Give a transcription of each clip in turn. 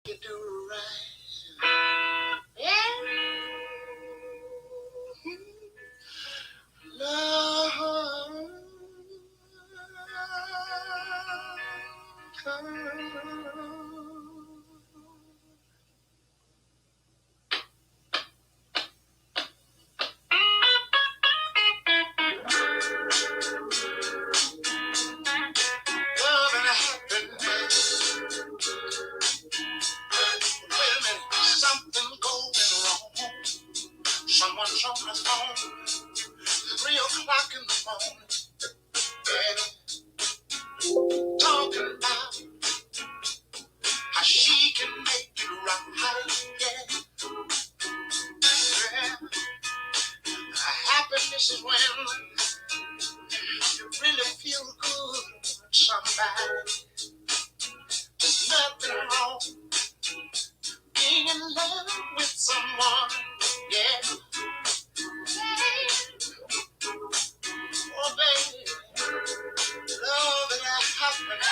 You do right. Love and happiness. Wait a minute, something going wrong. Someone's on the phone, 3 o'clock in the morning. Yeah, talking about how she can make it right. Yeah, yeah. Happiness is when you really feel good with somebody. There's nothing wrong being in love with someone. Yeah, oh baby, love and happiness.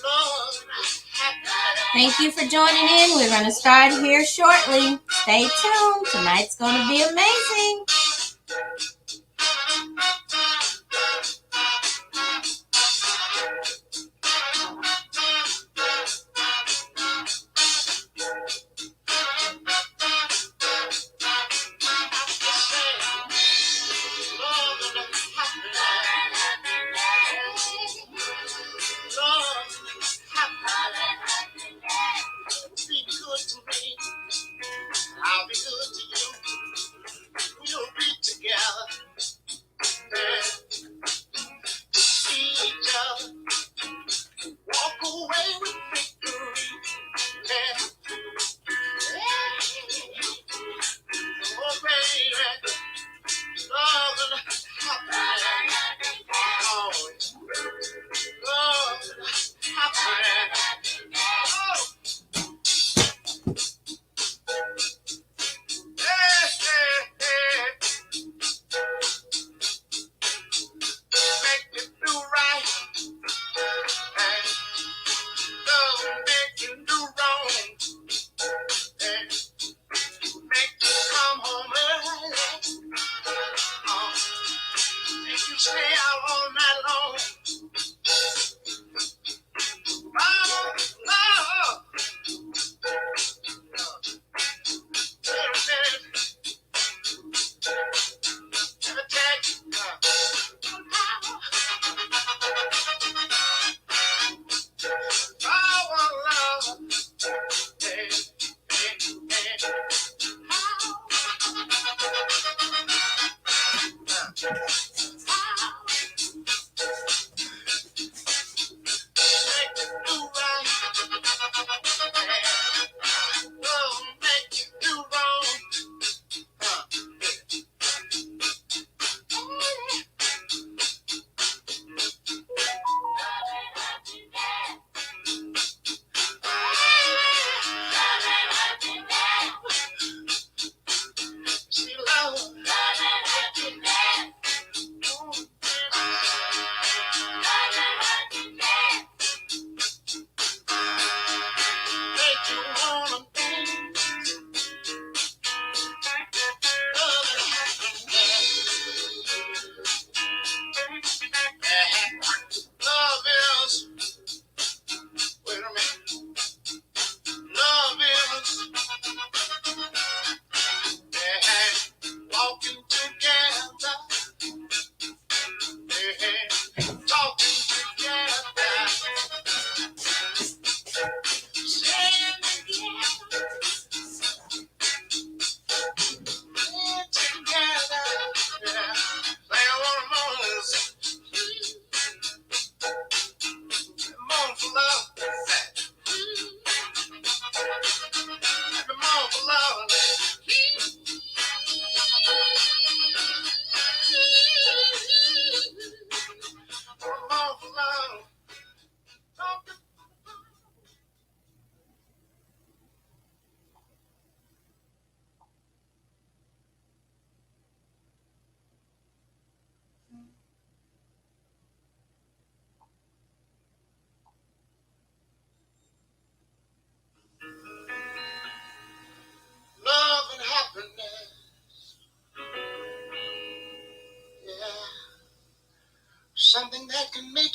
Love and happiness. Thank you for joining in. We're going to start here shortly. Stay tuned. Tonight's going to be amazing. Be good to me. I'll be good to you. We'll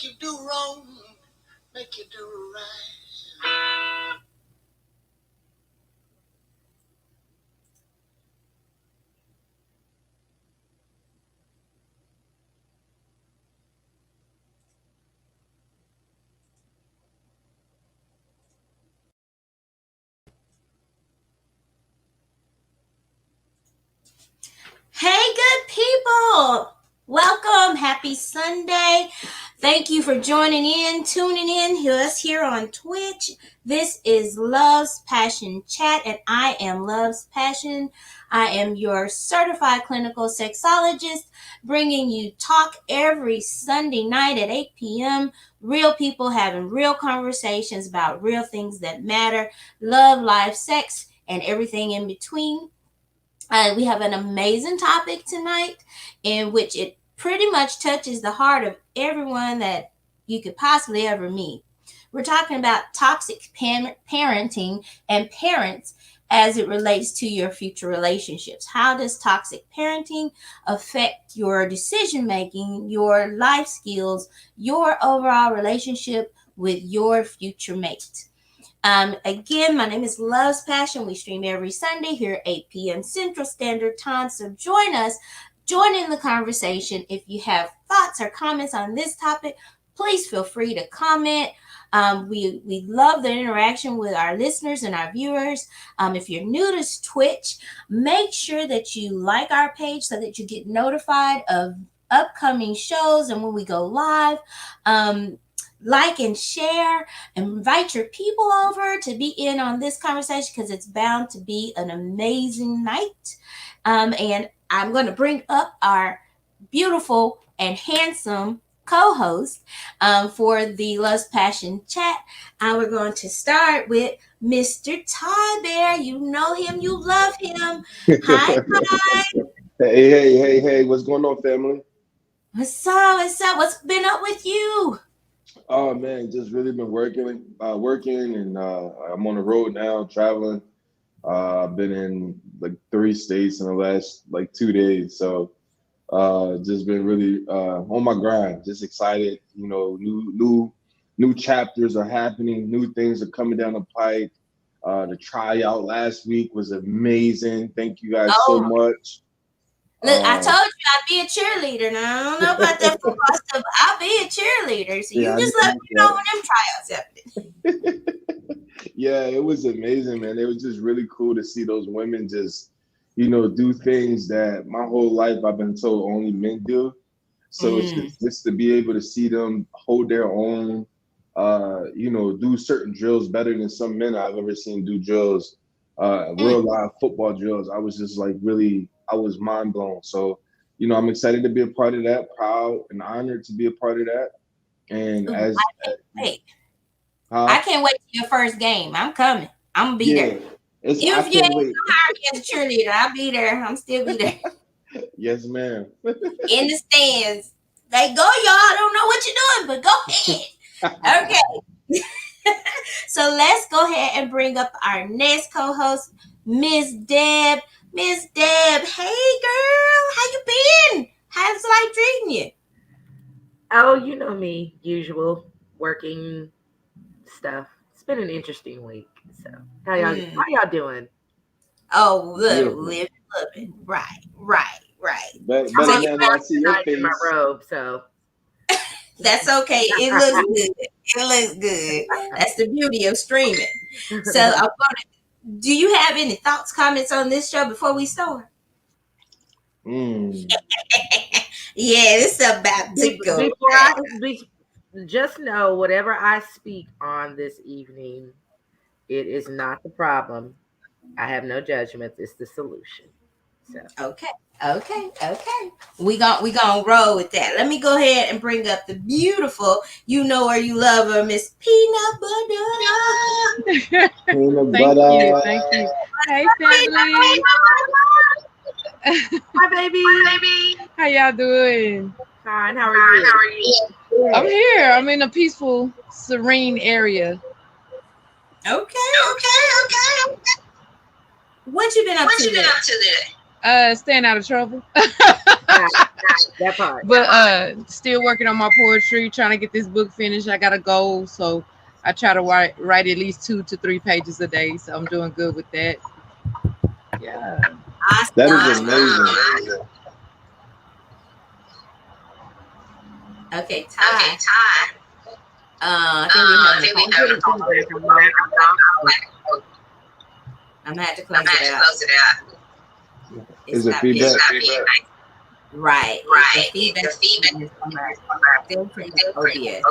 you do wrong, make you do right. Hey, good people. Welcome. Happy Sunday. Thank you for joining in, tuning in to us here on Twitch. This is Love's Passion Chat, and I am Love's Passion. I am your certified clinical sexologist, bringing you talk every Sunday night at 8 p.m. Real people having real conversations about real things that matter, love, life, sex, and everything in between. We have an amazing topic tonight in which it pretty much touches the heart of everyone that you could possibly ever meet. We're talking about toxic parenting and parents as it relates to your future relationships. How does toxic parenting affect your decision making, your life skills, your overall relationship with your future mate? Again, my name is Love's Passion. We stream every Sunday here at 8 p.m. Central Standard Time. So join us, join in the conversation. If you have thoughts or comments on this topic, please feel free to comment. We love the interaction with our listeners and our viewers. If you're new to Twitch, make sure that you like our page so that you get notified of upcoming shows and when we go live. Like and share, invite your people over to be in on this conversation because it's bound to be an amazing night. And I'm going to bring up our beautiful and handsome co-host for the Love's Passion Chat. We're going to start with Mr. Ty Bear. You know him, you love him. Hi, Ty. Hey, what's going on, family? What's up? What's been up with you? Oh man, just really been working, and I'm on the road now, traveling. I've been in like 3 states in the last like 2 days, so just been really on my grind. Just excited, new chapters are happening, new things are coming down the pike. The tryout last week was amazing. Thank you guys so Oh, much. look, I Uh, told you I'd be a cheerleader. Now, I don't know about that football stuff, but I'll be a cheerleader. So yeah, you I just let noticed me know that. when them tryouts happen. Yeah, it was amazing, man. It was just really cool to see those women just, do things that my whole life I've been told only men do. So it's Mm, just to be able to see them hold their own, do certain drills better than some men I've ever seen do drills, mm, real live football drills. I was just like really, I was mind blown. So, I'm excited to be a part of that, proud and honored to be a part of that. And ooh, as, wait. I huh? can't wait to your first game. I'm coming. I'm gonna be there. Yeah, I Even if you ain't can't wait. gonna hire me as a cheerleader, I'll be there. I'm still be there Yes, ma'am. in the stands. Like, go, y'all. I don't know what you're doing, but go ahead. Okay. So let's go ahead and bring up our next co-host, Miss Deb. Miss Deb, hey girl, how you been? How's life treating you? Oh, you know me, usual working stuff. It's been an interesting week. So Mm. how y'all doing? Oh, look, Beautiful. live, love it. Right. I'm Better So on you, now that I see your tonight in my face. robe, so that's okay. It looks good. It looks good. That's the beauty of streaming. So I'm gonna. Do you have any thoughts, comments on this show before we start? Mm. Yeah, it's about to go before just know whatever I speak on this evening, it is not the problem. I have no judgments. It's the solution. So down. Okay. We gonna roll with that. Let me go ahead and bring up the beautiful, you know her, you love her, Miss Peanut Butter. Peanut Thank you. butter. Thank you. Hey, Peanut family. hi baby. How y'all doing? Fine, how are you? I'm here. I'm in a peaceful, serene area. Okay. What you been up to today? Staying out of trouble. That part. But still working on my poetry, trying to get this book finished. I got a goal, so I try to write at least 2 to 3 pages a day. So I'm doing good with that. Yeah. That is Awesome. amazing. Okay, Ty. I think we have a phone. I'm gonna have to close it out. Is it not feedback? Right. The feedback is from our filter OBS.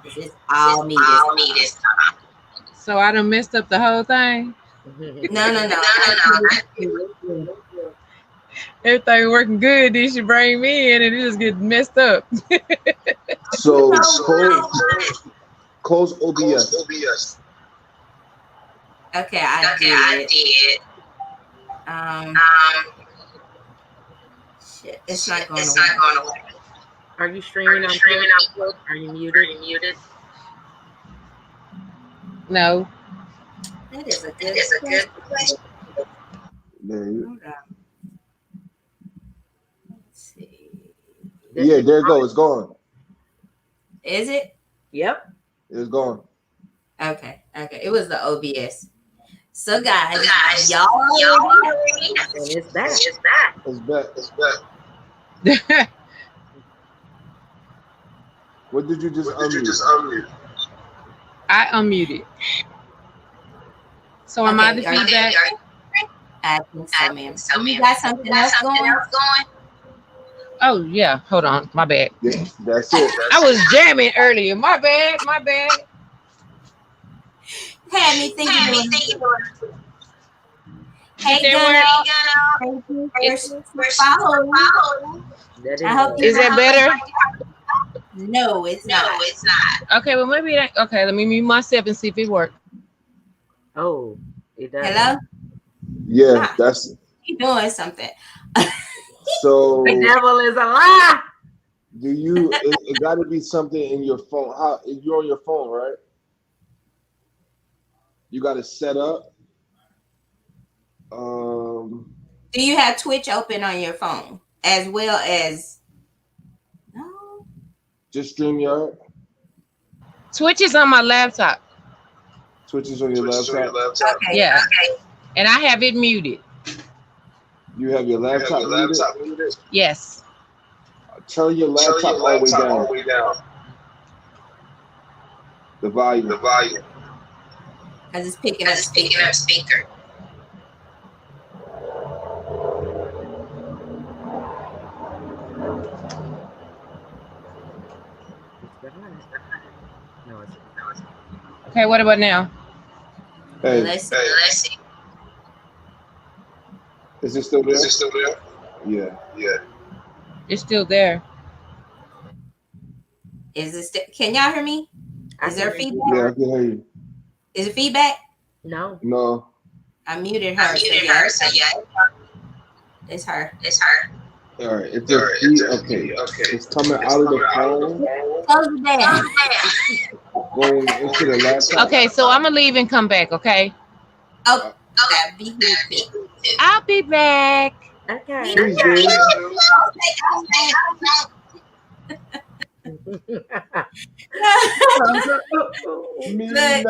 This is all me this time. So I done messed up the whole thing. No. Everything working good. Then she bring me in and it just get messed up. So close OBS. Okay, I did. Shit, it's not going to work. Are you streaming on Twitch? Are you muted? No. That is a good question. There you. Hold on. Let's see. Yeah, there it goes. It's gone. Is it? Yep. It's gone. Okay. It was the OBS. So guys, y'all And it's back. It's back. What did you just unmute? I unmuted. So am I the feedback? I think so, ma'am. You got something else going? Oh yeah. Hold on. My bad. Yeah, that's it. I was jamming earlier. My bad. Had me thinking. Hey, That Gunnar. Thank you for following. I hope Is that better? No, it's not. Okay, well maybe that. Okay, let me mute myself and see if it works. Oh, it does. Hello? Yeah, that's You doing something. so. The devil is a lie. Do you? It got to be something in your phone. How you're on your phone, right? You got to set up. Do you have Twitch open on your phone as well as? No. Just StreamYard. Twitch is on my laptop. Twitch is on your laptop. Okay. Yeah. And I have it muted. You have your laptop muted? Yes. Turn your laptop all the way down. The volume. Because it's picking up speaker. Okay, what about now? Hey, Let's see. is it still there? Yeah. It's still there. Is it can y'all hear me? Is there feedback? Yeah, I can hear you. Is it feedback? No. No. I muted her. So yeah. It's her. All right. It's okay. It's coming out of the phone, Close it down. going into the laptop. Okay, so I'm gonna leave and come back, okay? Oh, that'd be good. I'll be back. Okay. Please do. Look,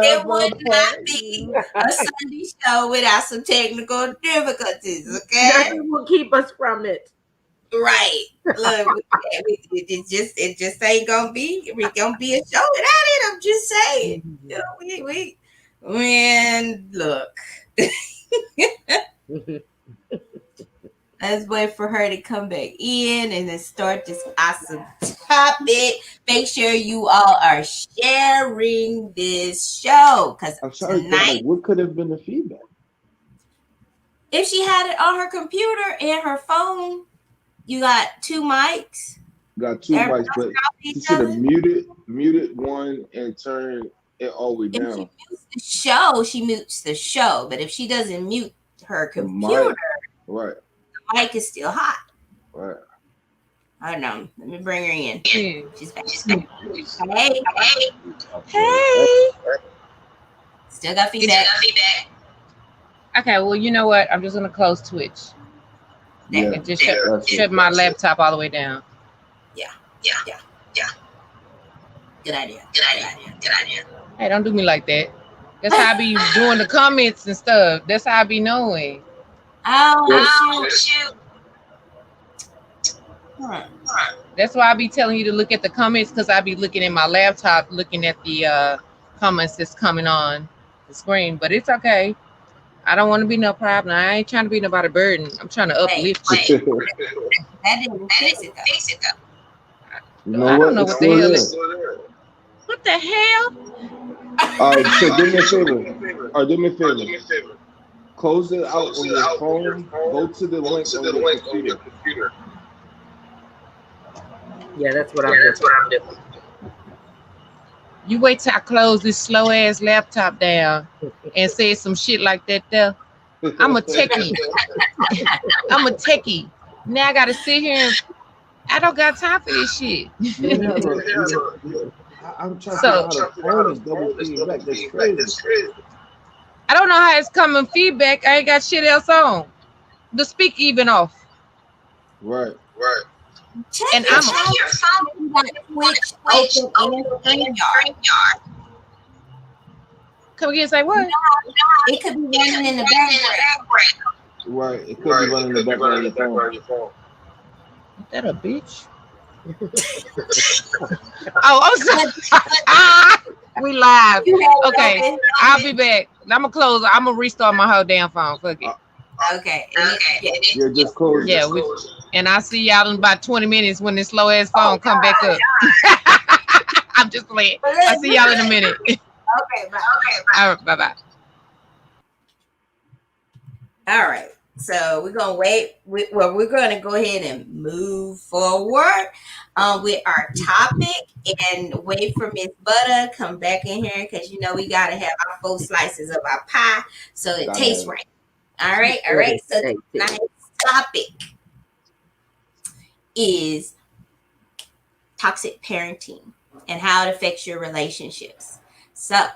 it would not be a Sunday show without some technical difficulties, okay? Nothing will keep us from it. Right. Look, it just ain't gonna be. It's gonna be a show without it. I'm just saying. You know, when look. Let's wait for her to come back in and then start this awesome topic. Make sure you all are sharing this show because I'm sorry. tonight, What could have been the feedback? if she had it on her computer and her phone, you got 2 mics. Got 2 mics, but you should have muted one and turned it all the way If down. she mutes the show, she mutes the show. But if she doesn't mute her The computer, mic. Right. the mic is still hot. Right. Hold on. Let me bring her in. Yeah. She's back. Hey. Hey. Still got feedback. Okay, well, you know what? I'm just gonna close Twitch Yeah, and just that's shut it. my laptop all the way down. Yeah. Yeah. Yeah. Yeah. Good idea. Good Good idea. idea. Good idea. Hey, don't do me like that. That's how I be doing the comments and stuff. That's how I be knowing. Oh Yeah. shoot. Shoot. Huh. That's why I be telling you to look at the comments because I be looking at my laptop, looking at the comments that's coming on the screen. But it's okay. I don't want to be no problem. I ain't trying to be nobody burden. I'm trying to Wait, uplift you. that didn't That fix didn't it though. fix it though. You know I don't what? know It's what the still hell there. is. What the hell? So do me a favor. Do me a favor. Close it out on your phone. Go to the link on your computer. Yeah, that's what I'm doing. You wait till I close this slow ass laptop down and say some shit like that there. I'm a techie. I'm a techie. Now I gotta sit here and I don't got time for this shit. I'm trying to So- figure out how the phone is double feedback. That's crazy. I don't know how it's coming feedback. I ain't got shit else on. The speak even off. Right. Check And your I'm- phone. Your phone. You got Twitch open and StreamYard. Come again and say what? It could be running in the background. Right. It could be running in the background of your phone. Is that a bitch? Oh, I'm sorry. We live. You have it Okay, open. I'll be back. I'm gonna close. I'm gonna restart my whole damn phone. Fuck it. Okay. And Okay. Yeah, just close it. Yeah, and I'll see y'all in about 20 minutes when this slow ass phone come back up. I'm just playing. I'll see y'all in a minute. Okay, bye. All right, bye-bye. All right. So we're gonna wait. We're gonna go ahead and move forward with our topic and wait for Miss Butter come back in here because you know we gotta have our 4 slices of our pie so it Gotta tastes have right. All right. So Hey, tonight's topic is toxic parenting and how it affects your relationships. So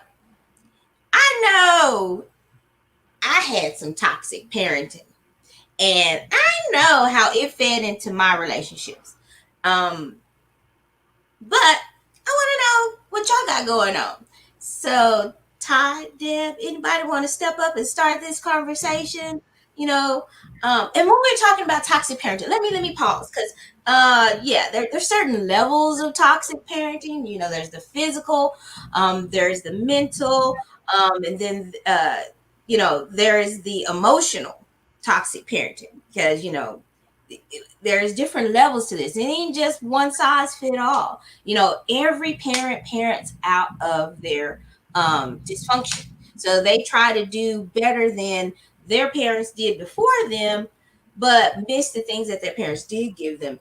I know I had some toxic parenting. And I know how it fed into my relationships. But I want to know what y'all got going on. So, Ty, Deb, anybody want to step up and start this conversation? You know, and when we're talking about toxic parenting, let me pause because there's certain levels of toxic parenting. You know, there's the physical, there's the mental, and then there is the emotional toxic parenting because there's different levels to this. It ain't just one size fit all. Every parent parents out of their dysfunction, so they try to do better than their parents did before them, but miss the things that their parents did give them,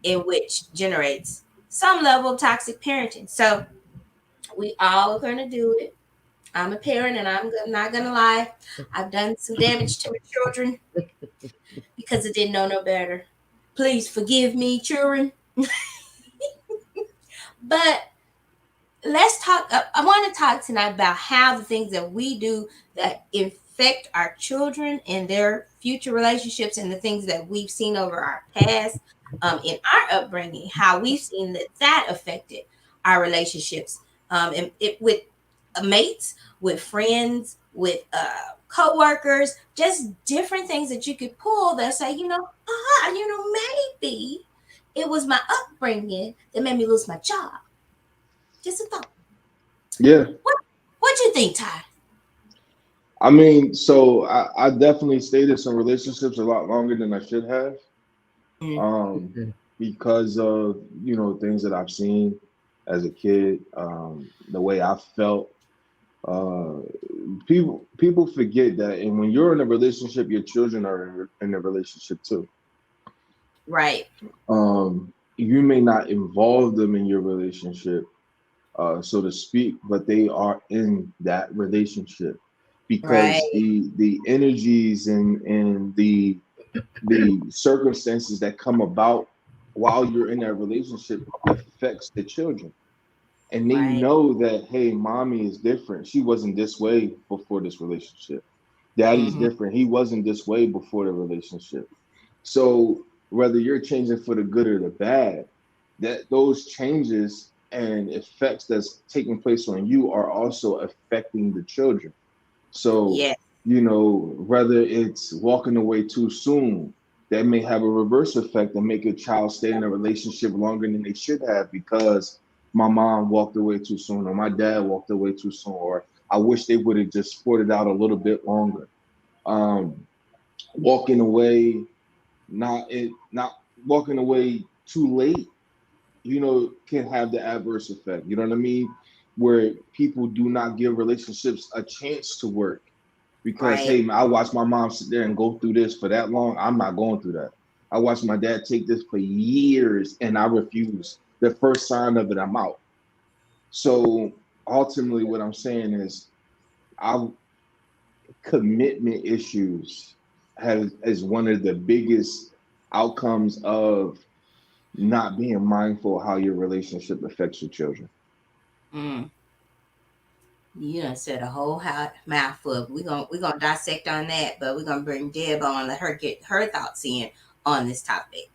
in which generates some level of toxic parenting. So we all are going to do it. I'm a parent and I'm not going to lie. I've done some damage to my children because I didn't know no better. Please forgive me, children. But let's talk. I want to talk tonight about how the things that we do that affect our children and their future relationships and the things that we've seen over our past in our upbringing, how we've seen that affected our relationships and with mates, with friends, with co-workers, just different things that you could pull that say, maybe it was my upbringing that made me lose my job. Just a thought. Yeah. What you think, Ty? I mean, so I definitely stayed in some relationships a lot longer than I should have. Because of, things that I've seen as a kid, the way I felt. People forget that, and when you're in a relationship, your children are in a relationship too. Right. You may not involve them in your relationship, so to speak, but they are in that relationship because the energies and the circumstances that come about while you're in that relationship affects the children. And they know that, hey, mommy is different. She wasn't this way before this relationship. Daddy's Mm-hmm. different. He wasn't this way before the relationship. So whether you're changing for the good or the bad, that those changes and effects that's taking place on you are also affecting the children. So, Yes. whether it's walking away too soon, that may have a reverse effect and make a child stay in a relationship longer than they should have because my mom walked away too soon or my dad walked away too soon, or I wish they would have just sported out a little bit longer. Um, Walking away, not walking away too late, can have the adverse effect. You know what I mean? Where people do not give relationships a chance to work because, Right. hey, man, I watched my mom sit there and go through this for that long. I'm not going through that. I watched my dad take this for years and I refuse. The first sign of it, I'm out. So ultimately, what I'm saying is, I commitment issues is one of the biggest outcomes of not being mindful of how your relationship affects your children. Mm. You done said a whole mouthful. We're gonna dissect on that, but we're gonna bring Deb on, let her get her thoughts in on this topic.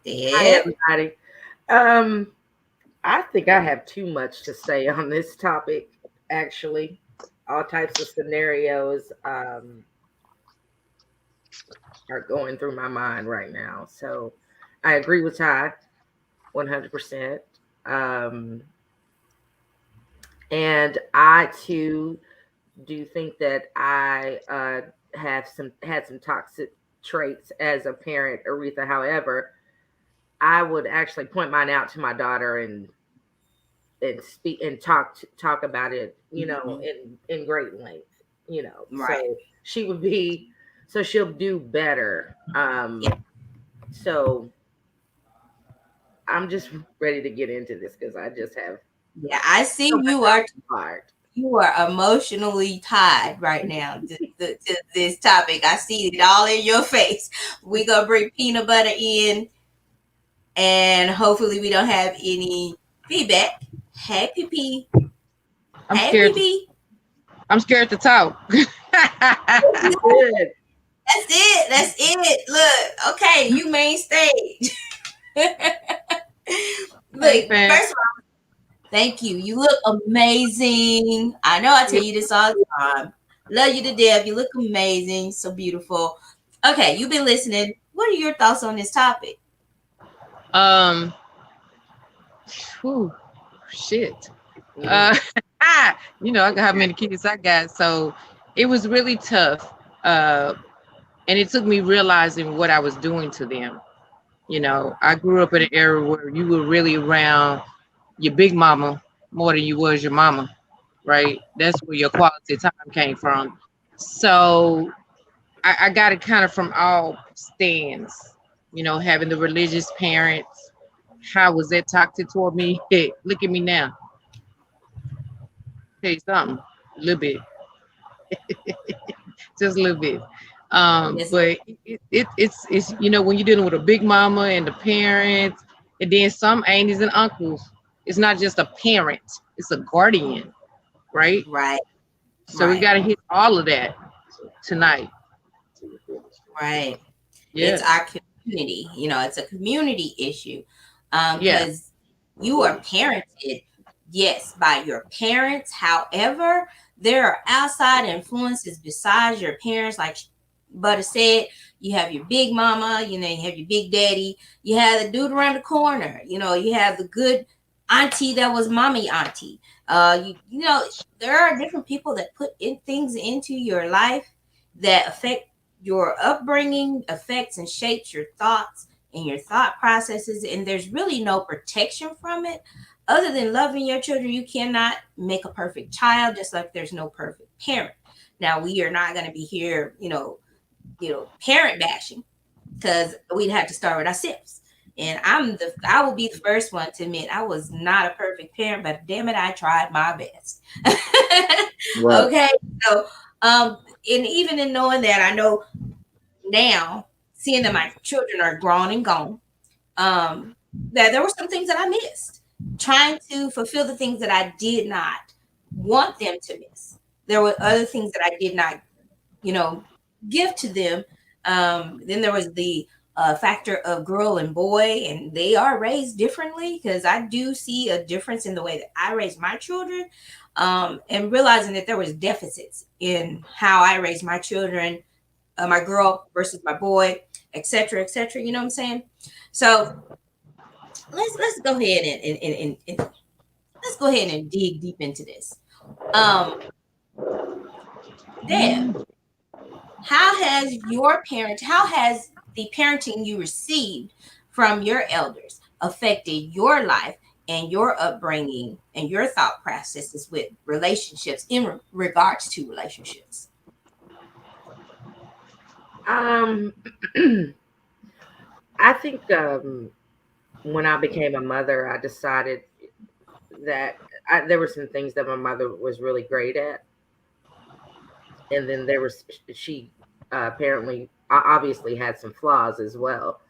Hi, Deb. everybody. I think I have too much to say on this topic, actually. All types of scenarios are going through my mind right now. So I agree with Ty 100%. And I too do think that I had some toxic traits as a parent, Aretha. However, I would actually point mine out to my daughter and speak and talk about it, in great length, Right. so she would be, so she'll do better. Yeah. So I'm just ready to get into this because I just have Yeah. I see so much you on are my heart. you are emotionally tied right now to this topic. I see it all in your face. We're gonna bring peanut butter in, and hopefully we don't have any feedback. Hey PP. I'm Hey scared. PP. I'm scared to talk. Good. That's it. That's it. Look, okay, you main stage. Hey, Look, fam. first of all, thank you. You look amazing. I know I tell you this all the time. Love you to death. You look amazing. So beautiful. Okay, you've been listening. What are your thoughts on this topic? Um. Whew, shit. Mhm. I got how many kids I got, so it was really tough. And it took me realizing what I was doing to them. I grew up in an era where you were really around your big mama more than you was your mama, right? That's where your quality time came from. So I got it kind of from all stands, having the religious parents. How was that toxic toward me? Hey, look at me now. Tell you something, a little bit, just a little bit. Yes. But it's when you're dealing with a big mama and the parents, and then some aunties and uncles. It's not just a parent; it's a guardian, right? Right. So we Right. got to hit all of that tonight. Right. It's Yes, our community. It's a community issue. yeah, Because you are parented, yes, by your parents. However, there are outside influences besides your parents. Like Butter said, you have your big mama, you have your big daddy, you have the dude around the corner, you have the good auntie that was mommy auntie. There are different people that put in things into your life that affect your upbringing, affects and shapes your thoughts and your thought processes, and there's really no protection from it other than loving your children. You cannot make a perfect child, just like there's no perfect parent. Now, we are not going to be here, parent bashing, because we'd have to start with ourselves. And I will be the first one to admit I was not a perfect parent, but damn it, I tried my best. Right. Okay. So and even in knowing that, I know now, seeing that my children are grown and gone, that there were some things that I missed, trying to fulfill the things that I did not want them to miss. There were other things that I did not give to them. Then there was the factor of girl and boy, and they are raised differently, because I do see a difference in the way that I raise my children, and realizing that there was deficits in how I raised my children, my girl versus my boy, etc., etc. You know what I'm saying? So let's go ahead and let's go ahead and dig deep into this. Deb, how has the parenting you received from your elders affected your life and your upbringing and your thought processes with relationships, in regards to relationships? I think when I became a mother, I decided that there were some things that my mother was really great at, and then she apparently obviously had some flaws as well.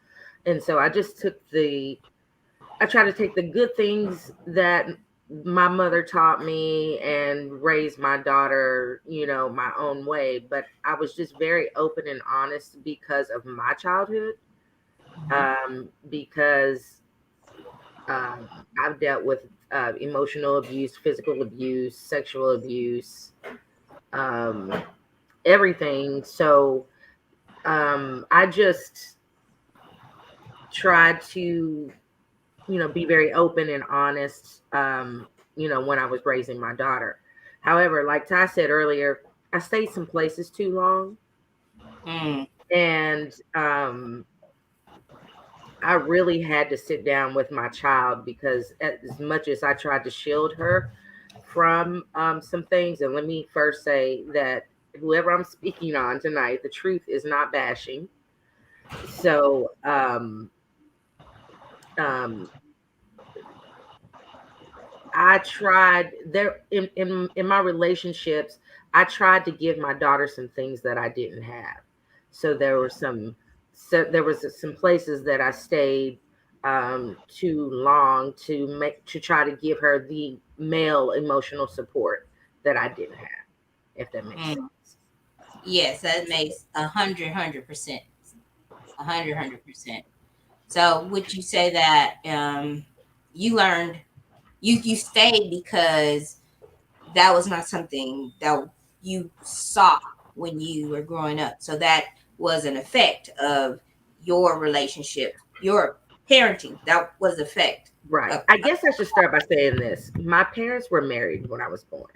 And so I tried to take the good things that my mother taught me and raised my daughter, my own way. But I was just very open and honest because of my childhood, because I've dealt with emotional abuse, physical abuse, sexual abuse, everything. So I just tried to, be very open and honest, when I was raising my daughter. However, like Ty said earlier, I stayed some places too long. And I really had to sit down with my child, because as much as I tried to shield her from some things, and let me first say that whoever I'm speaking on tonight, the truth is not bashing. So I tried there in my relationships, I tried to give my daughter some things that I didn't have. So there was some places that I stayed too long to try to give her the male emotional support that I didn't have, if that makes sense. Yes, that makes 100%. 100%. So would you say that you learned, you stayed because that was not something that you saw when you were growing up? So that was an effect of your relationship, your parenting. That was the effect. Right. I guess I should start by saying this. My parents were married when I was born.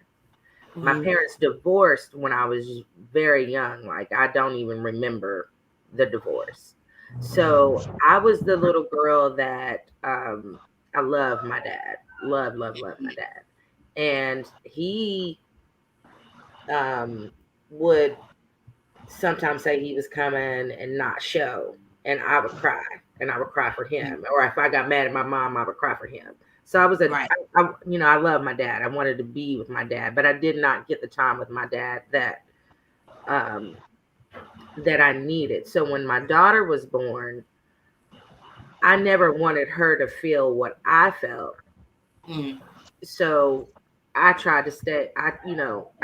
My parents divorced when I was very young. Like, I don't even remember the divorce. So I was the little girl that I love my dad. Love my dad. And he would sometimes say he was coming and not show. And I would cry. And I would cry for him. Or if I got mad at my mom, I would cry for him. So I was I love my dad. I wanted to be with my dad, but I did not get the time with my dad that I needed. So when my daughter was born, I never wanted her to feel what I felt. So I tried to stay. I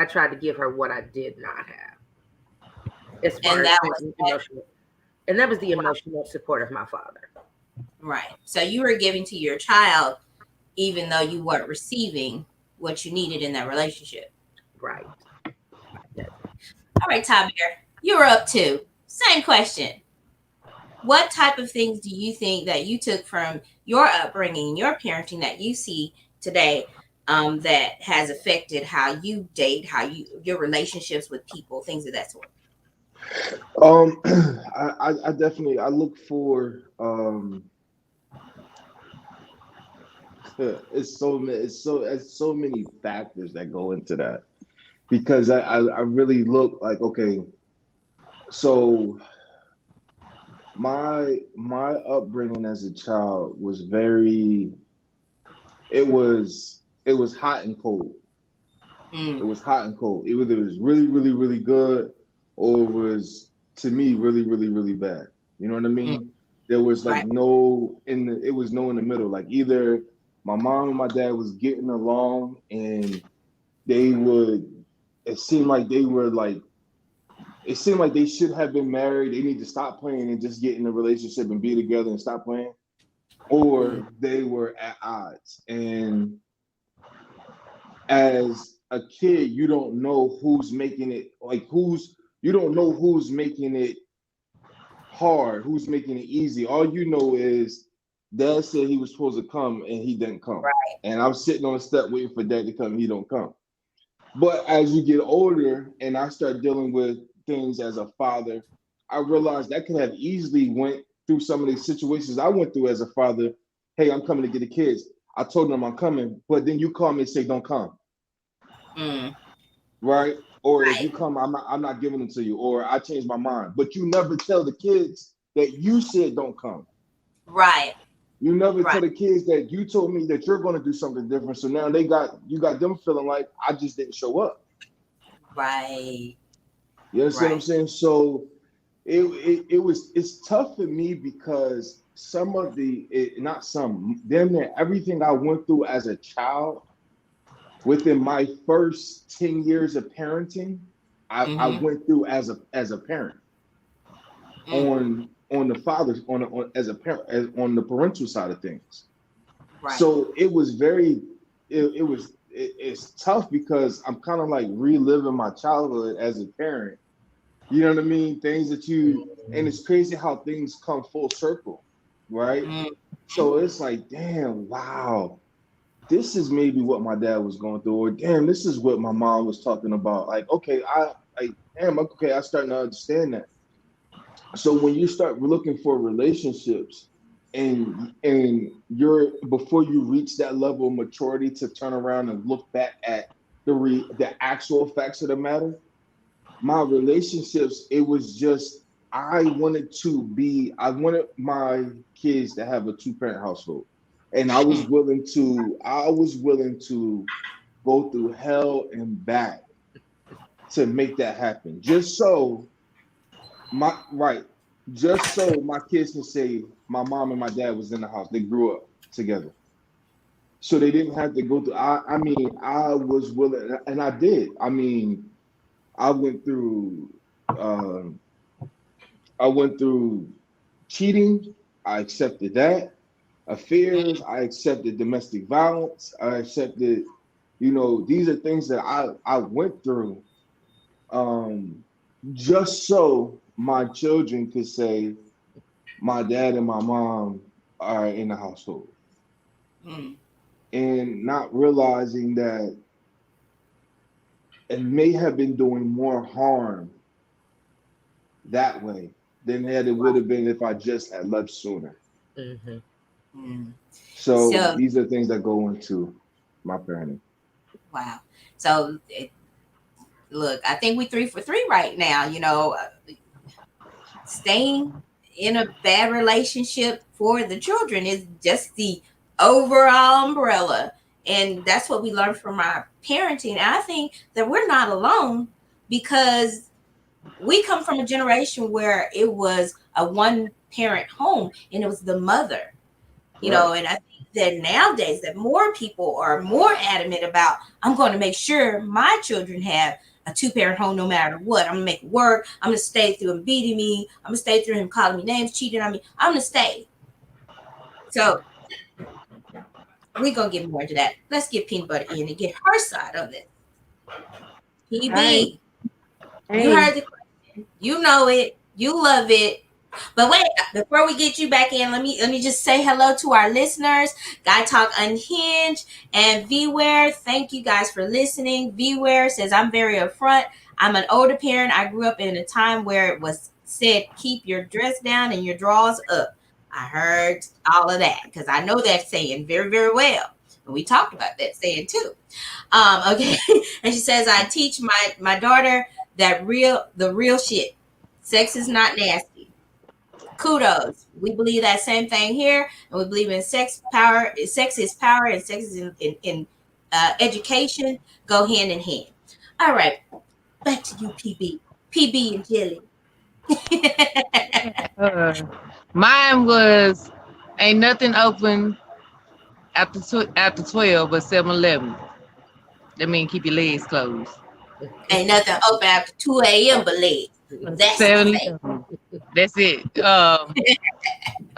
tried to give her what I did not have, as far as emotional. And that was the emotional support of my father. Right. So you were giving to your child, even though you weren't receiving what you needed in that relationship. Right. All right, Ty Bear, you're up too. Same question. What type of things do you think that you took from your upbringing, your parenting, that you see today, that has affected how you date, your relationships with people, things of that sort? I definitely look for it's so many factors that go into that, because I really look like, okay, so my upbringing as a child was it was hot and cold. It was hot and cold. Either it was really, really, really good, or it was, to me, really, really, really bad. You know what I mean? There was like it was no in the middle. Like, either my mom and my dad was getting along, and it seemed like they were like it seemed like they should have been married. They need to stop playing and just get in a relationship and be together and stop playing, or they were at odds. And as a kid, you don't know who's making it, you don't know who's making it hard, who's making it easy. All you know is Dad said he was supposed to come and he didn't come. Right. And I'm sitting on the step waiting for Dad to come, he don't come. But as you get older and I start dealing with things as a father, I realized that could have easily went through some of these situations I went through as a father. Hey, I'm coming to get the kids. I told them I'm coming, but then you call me and say, don't come. Right? Or if you come, I'm not giving them to you, or I changed my mind. But you never tell the kids that you said don't come. Right. You never tell the kids that you told me that you're going to do something different. So now you got them feeling like I just didn't show up. Right. You understand what I'm saying? So it's tough for me because everything I went through as a child within my first 10 years of parenting, I went through as a parent on the father's as a parent on the parental side of things. Right. So it was it's tough because I'm kind of like reliving my childhood as a parent. You know what I mean? Things that and it's crazy how things come full circle, right? So it's like, damn, wow, this is maybe what my dad was going through, or damn, this is what my mom was talking about. Like, okay, I'm starting to understand that. So when you start looking for relationships and before you reach that level of maturity to turn around and look back at the actual facts of the matter, my relationships, it was just, I wanted my kids to have a 2-parent household. And I was willing to go through hell and back to make that happen. Just so my kids can say my mom and my dad was in the house. They grew up together. So they didn't have to go through. I was willing, and I did. I mean, I went through cheating. I accepted that. Affairs. I accepted domestic violence. I accepted, these are things that I went through, just so my children could say my dad and my mom are in the household. And not realizing that it may have been doing more harm that way than it would have been if I just had left sooner. So these are things that go into my parenting. Wow. So look, I think we 3 for 3 right now. Staying in a bad relationship for the children is just the overall umbrella. And that's what we learned from our parenting. And I think that we're not alone because we come from a generation where it was a 1-parent home and it was the mother, and I think that nowadays that more people are more adamant about, I'm going to make sure my children have a 2-parent home no matter what. I'm going to make it work. I'm going to stay through him beating me. I'm going to stay through him calling me names, cheating on me. I'm going to stay. So we're going to get more into that. Let's get Peanut Butter in and get her side of it. PB, you heard the question. You know it. You love it. But wait, before we get you back in, let me just say hello to our listeners. Guy Talk Unhinged and V-Ware. Thank you guys for listening. V-Ware says, I'm very upfront. I'm an older parent. I grew up in a time where it was said, keep your dress down and your drawers up. I heard all of that because I know that saying very, very well. And we talked about that saying too. Okay. And she says, I teach my daughter the real shit. Sex is not nasty. Kudos. We believe that same thing here, and we believe in sex power. Sex is power, and sex is in education go hand in hand. All right, back to you, PB and Jelly. Mine was ain't nothing open after 12 but 7-Eleven. That means keep your legs closed. Ain't nothing open after 2 a.m. but legs. That's the 70. thing. That's it.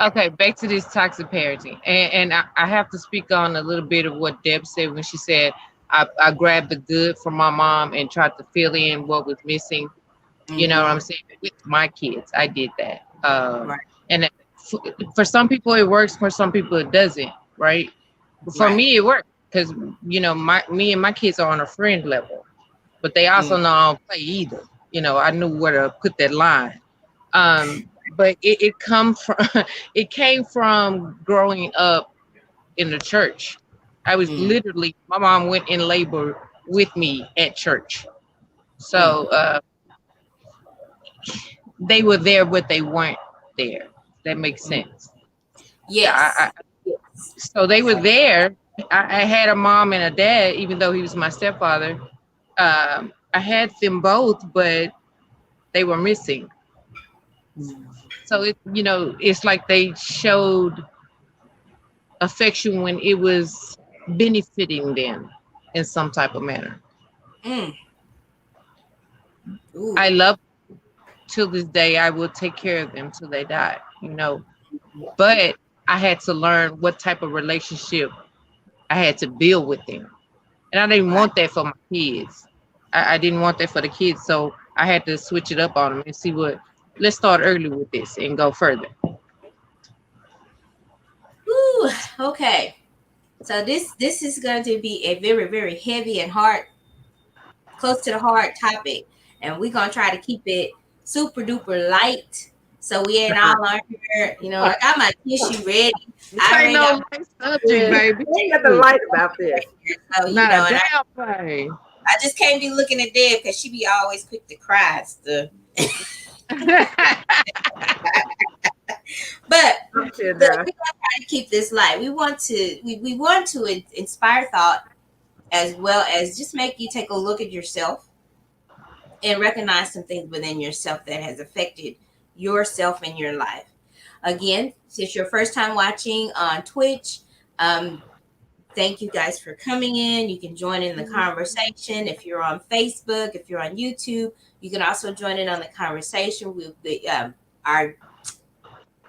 Okay, back to this toxic parenting. And I have to speak on a little bit of what Deb said when she said, I grabbed the good from my mom and tried to fill in what was missing. You know what I'm saying? With my kids, I did that. Right. And for some people it works, for some people it doesn't, right? For Right. me, it worked because, me and my kids are on a friend level, but they also know I don't play either. I knew where to put that line. But it came from growing up in the church. I was literally, my mom went in labor with me at church. So they were there, but they weren't there. That makes sense. Yes. So they were there. I had a mom and a dad, even though he was my stepfather. I had them both, but they were missing. So it's like they showed affection when it was benefiting them in some type of manner. Ooh. I love till this day. I will take care of them till they die. But I had to learn what type of relationship I had to build with them, and I didn't want that for my kids. I didn't want that for the kids, so I had to switch it up on them and see what. Let's start early with this and go further. Ooh, okay. So this is going to be a very, very heavy and hard, close to the heart topic, and we're gonna try to keep it super duper light. So we ain't all on here. I got my tissue ready. I ain't no light subject, baby. Ain't nothing light about this. So, Not a damn thing. I just can't be looking at Deb because she be always quick to cry and stuff. But we're gonna try to keep this light. We want to inspire thought, as well as just make you take a look at yourself and recognize some things within yourself that has affected yourself in your life. Again, if it's your first time watching on Twitch, thank you guys for coming in. You can join in the conversation. If you're on Facebook, if you're on YouTube, you can also join in on the conversation. Our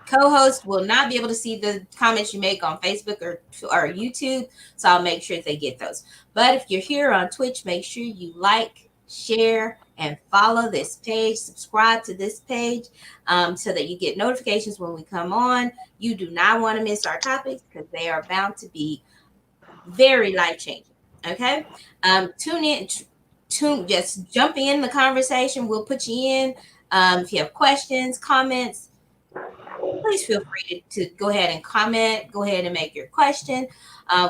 co-host will not be able to see the comments you make on Facebook or YouTube, so I'll make sure they get those. But if you're here on Twitch, make sure you like, share, and follow this page. Subscribe to this page so that you get notifications when we come on. You do not want to miss our topics because they are bound to be very life-changing. Okay? Tune in. Just jump in the conversation. We'll put you in. If you have questions, comments, please feel free to go ahead and comment. Go ahead and make your question.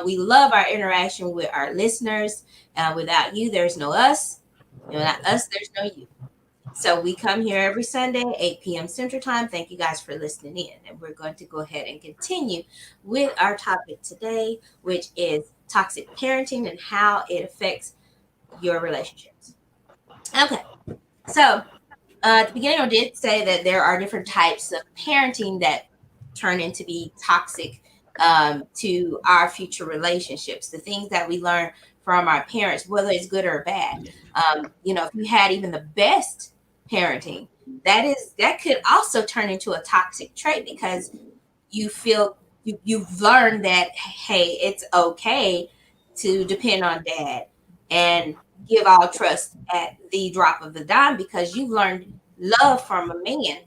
We love our interaction with our listeners. Without you, there's no us. And without us, there's no you. So we come here every Sunday, 8 p.m. Central Time. Thank you guys for listening in. And we're going to go ahead and continue with our topic today, which is toxic parenting and how it affects your relationships. Okay. So at the beginning, I did say that there are different types of parenting that turn into be toxic to our future relationships. The things that we learn from our parents, whether it's good or bad. If you had even the best parenting, that could also turn into a toxic trait because you feel you've learned that, hey, it's okay to depend on dad and give all trust at the drop of the dime because you've learned love from a man.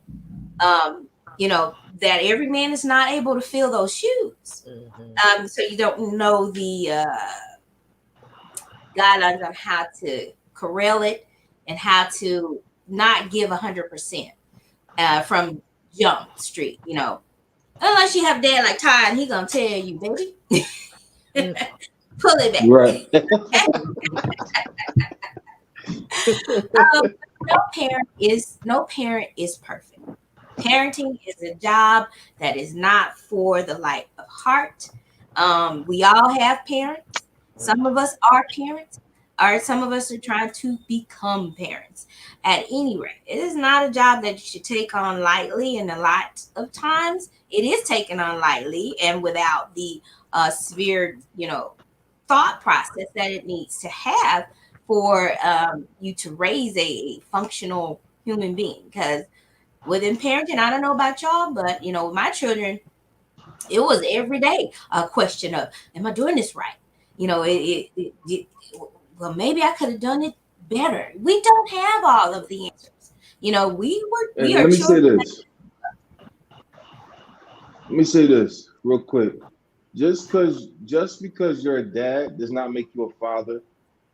That every man is not able to fill those shoes. So you don't know the guidelines on how to corral it and how to not give 100% from Jump Street, unless you have dad like Ty and he gonna tell you, baby, pull it back. Right. No parent is perfect. Parenting is a job that is not for the light of heart. We all have parents. Some of us are parents, or some of us are trying to become parents. At any rate, it is not a job that you should take on lightly, and a lot of times it is taken on lightly and without the severe, thought process that it needs to have for you to raise a functional, human being. Because within parenting, I don't know about y'all, but you know, with my children, it was every day a question of, am I doing this right? You know, well, maybe I could have done it better. We don't have all of the answers. You know, we And are let me say children. this. Let me say this real quick. Just because you're a dad does not make you a father.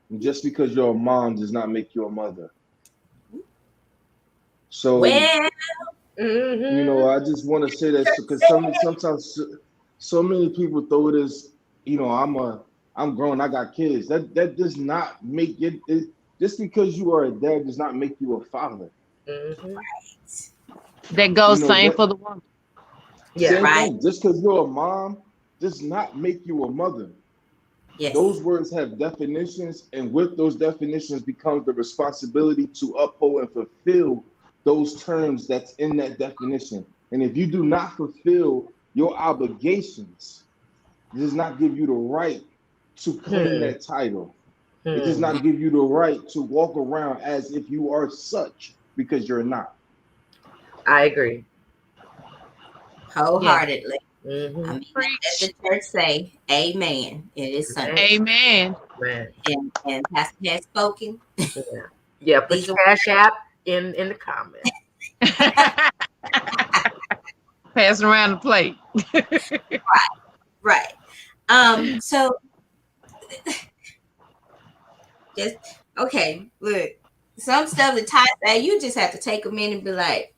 And just because you're a mom does not make you a mother. So Well, you know, I just want to say that because sometimes so many people throw this, you know, I'm grown, I got kids. That does not make it, just because you are a dad does not make you a father. That goes You know, same that- for the woman. Yeah. Same Right. thing. Just because you're a mom does not make you a mother. yes. Those words have definitions, and with those definitions becomes the responsibility to uphold and fulfill those terms that's in that definition. And if you do not fulfill your obligations, it does not give you the right to claim that title. It does not give you the right to walk around as if you are such, because you're not. I agree. Wholeheartedly. Mhm. I mean, as the church say, amen. It is Sunday. Amen. Man. And Pastor has spoken. Yeah, put These your are- Cash App in the comments. Passing around the plate. Right. So just okay, look. Some stuff that Ty say, you just have to take a minute and be like,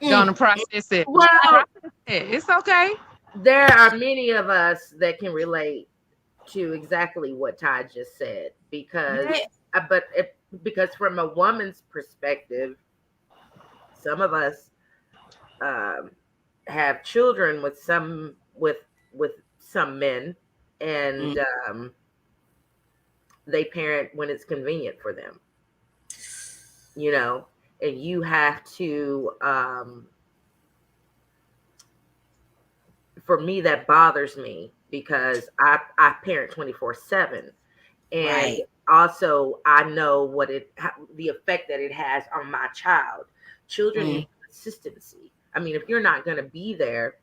Gonna process it. Well, Process it. It's okay. there are many of us that can relate to exactly what Ty just said, because because from a woman's perspective, some of us have children with some men, and they parent when it's convenient for them, you know, and you have to for me, that bothers me because I parent 24/7, and Right. also I know the effect that it has on my child. Children need consistency. I mean, if you're not going to be there,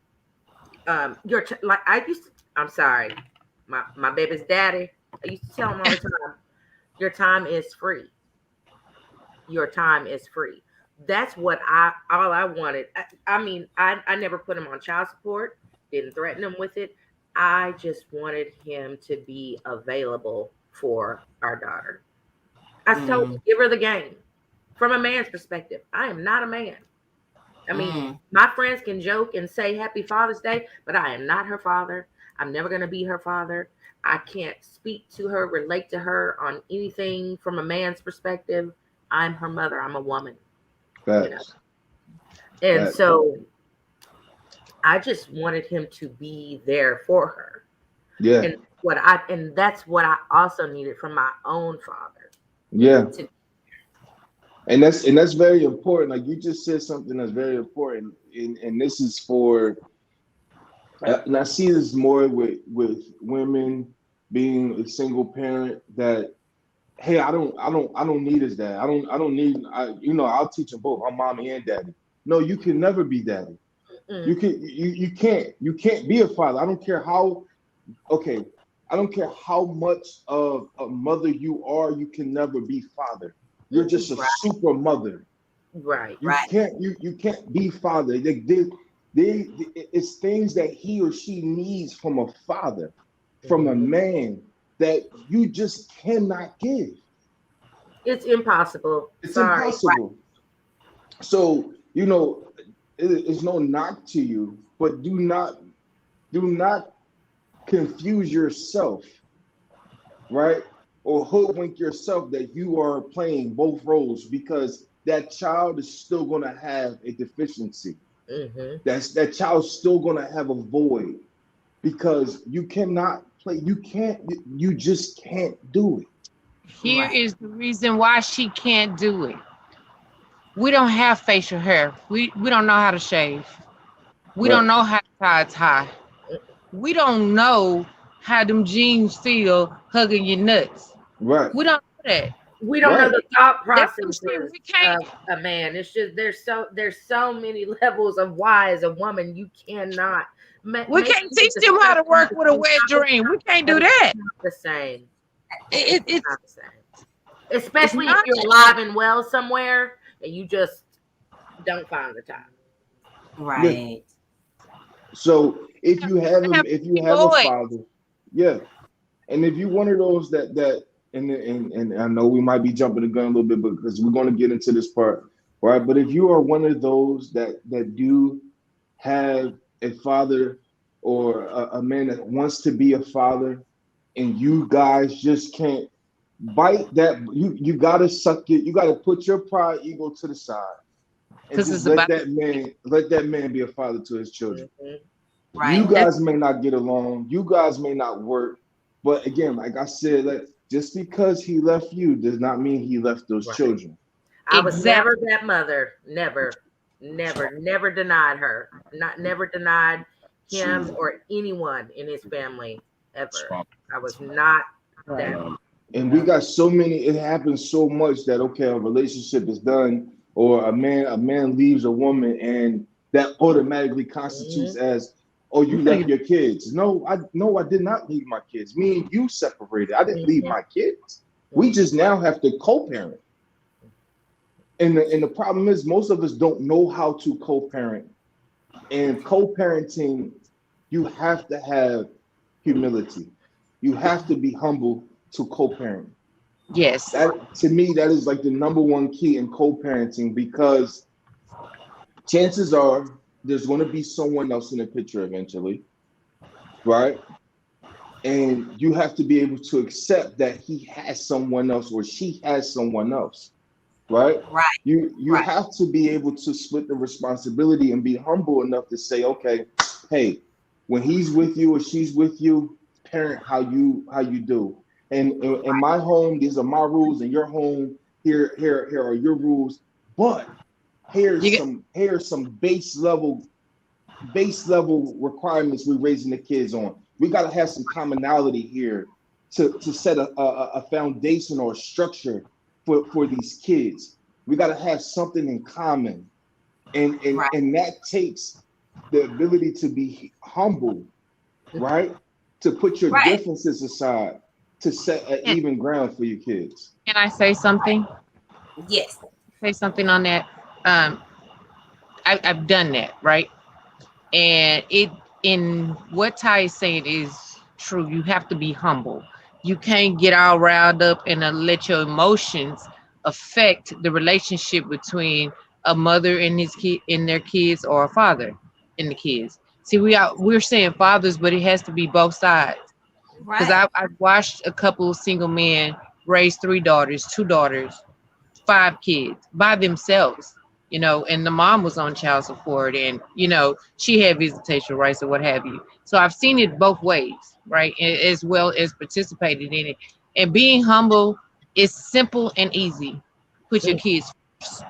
like I used to. I'm sorry, my baby's daddy. I used to tell him all the time, your time is free. Your time is free. That's what all I wanted. I mean, I never put him on child support. Didn't threaten him with it. I just wanted him to be available for our daughter. I told him, give her the game. From a man's perspective, I am not a man. I mean, my friends can joke and say Happy Father's Day, but I am not her father. I'm never going to be her father. I can't speak to her, relate to her on anything from a man's perspective. I'm her mother. I'm a woman. Facts. You know? And so I just wanted him to be there for her. Yeah. And that's what I also needed from my own father. Yeah. And that's very important. Like you just said something that's very important. And this is for, and I see this more with women being a single parent, that hey, I don't need his dad. I don't need, I'll teach them both. I'm mommy and daddy. No, you can never be daddy. You can't be a father. I don't care how much of a mother you are, you can never be father. You're just a super mother. Right. You can't be father. It's things that he or she needs from a father, from a man, that you just cannot give. It's impossible. It's impossible. So, it's no knock to you, but do not confuse yourself, right? Or hoodwink yourself that you are playing both roles, because that child is still going to have a deficiency. That child's still going to have a void, because you cannot play. You just can't do it. Here is the reason why she can't do it. We don't have facial hair. We don't know how to shave. We don't know how to tie a tie. We don't know how them jeans feel hugging your nuts. Right. We don't know that. we don't know Right. the thought That's what I'm processes saying. We can't. of a man. It's just there's so many levels of why as a woman you cannot We can't teach them how to work with a wet dream. We can't do that. It's not the same. It's It's not the same. Especially if not. you're alive and well somewhere and you just don't find the time. Right. So if you have a Boy. father, yeah, and if you one of those that and I know we might be jumping the gun a little bit because we're going to get into this part, right? But if you are one of those that do have a father or a man that wants to be a father, and you guys just can't bite that, you got to suck it. You got to put your pride ego to the side and 'Cause just it's let about- that man be a father to his children. Right. You guys may not get along. You guys may not work. But again, like I said, like, just because he left you does not mean he left those Right. children. I was Exactly. never that mother. Never denied her. Never denied him or anyone in his family ever. I was not that. And we got so many, it happens so much that, okay, a relationship is done, or a man leaves a woman, and that automatically constitutes as, oh, you left your kids. No, I did not leave my kids. Me and you separated. I didn't leave my kids. We just now have to co-parent. And the problem is most of us don't know how to co-parent. And co-parenting, you have to have humility. You have to be humble to co-parent. Yes. That, to me, that is like the number one key in co-parenting, because chances are there's going to be someone else in the picture eventually, right? And you have to be able to accept that he has someone else or she has someone else, right? Right. You Right. have to be able to split the responsibility and be humble enough to say, okay, hey, when he's with you or she's with you, parent how you do. And in my home, these are my rules, and your home, here are your rules. But here's some base level requirements we're raising the kids on. We got to have some commonality here to set a foundation or a structure for these kids. We got to have something in common, and Right. and that takes the ability to be humble, right? To put your Right. differences aside, to set an even ground for your kids. Can I say something? Yes. Say something on that. I've done that, right? And in what Ty is saying is true. You have to be humble. You can't get all riled up and let your emotions affect the relationship between a mother and their kids, or a father and the kids. See, we're saying fathers, but it has to be both sides. Because Right. I've watched a couple of single men raise 3 daughters, 2 daughters, 5 kids by themselves, and the mom was on child support, and, she had visitation rights or what have you. So I've seen it both ways, right? As well as participated in it. And being humble is simple and easy. Put your kids first.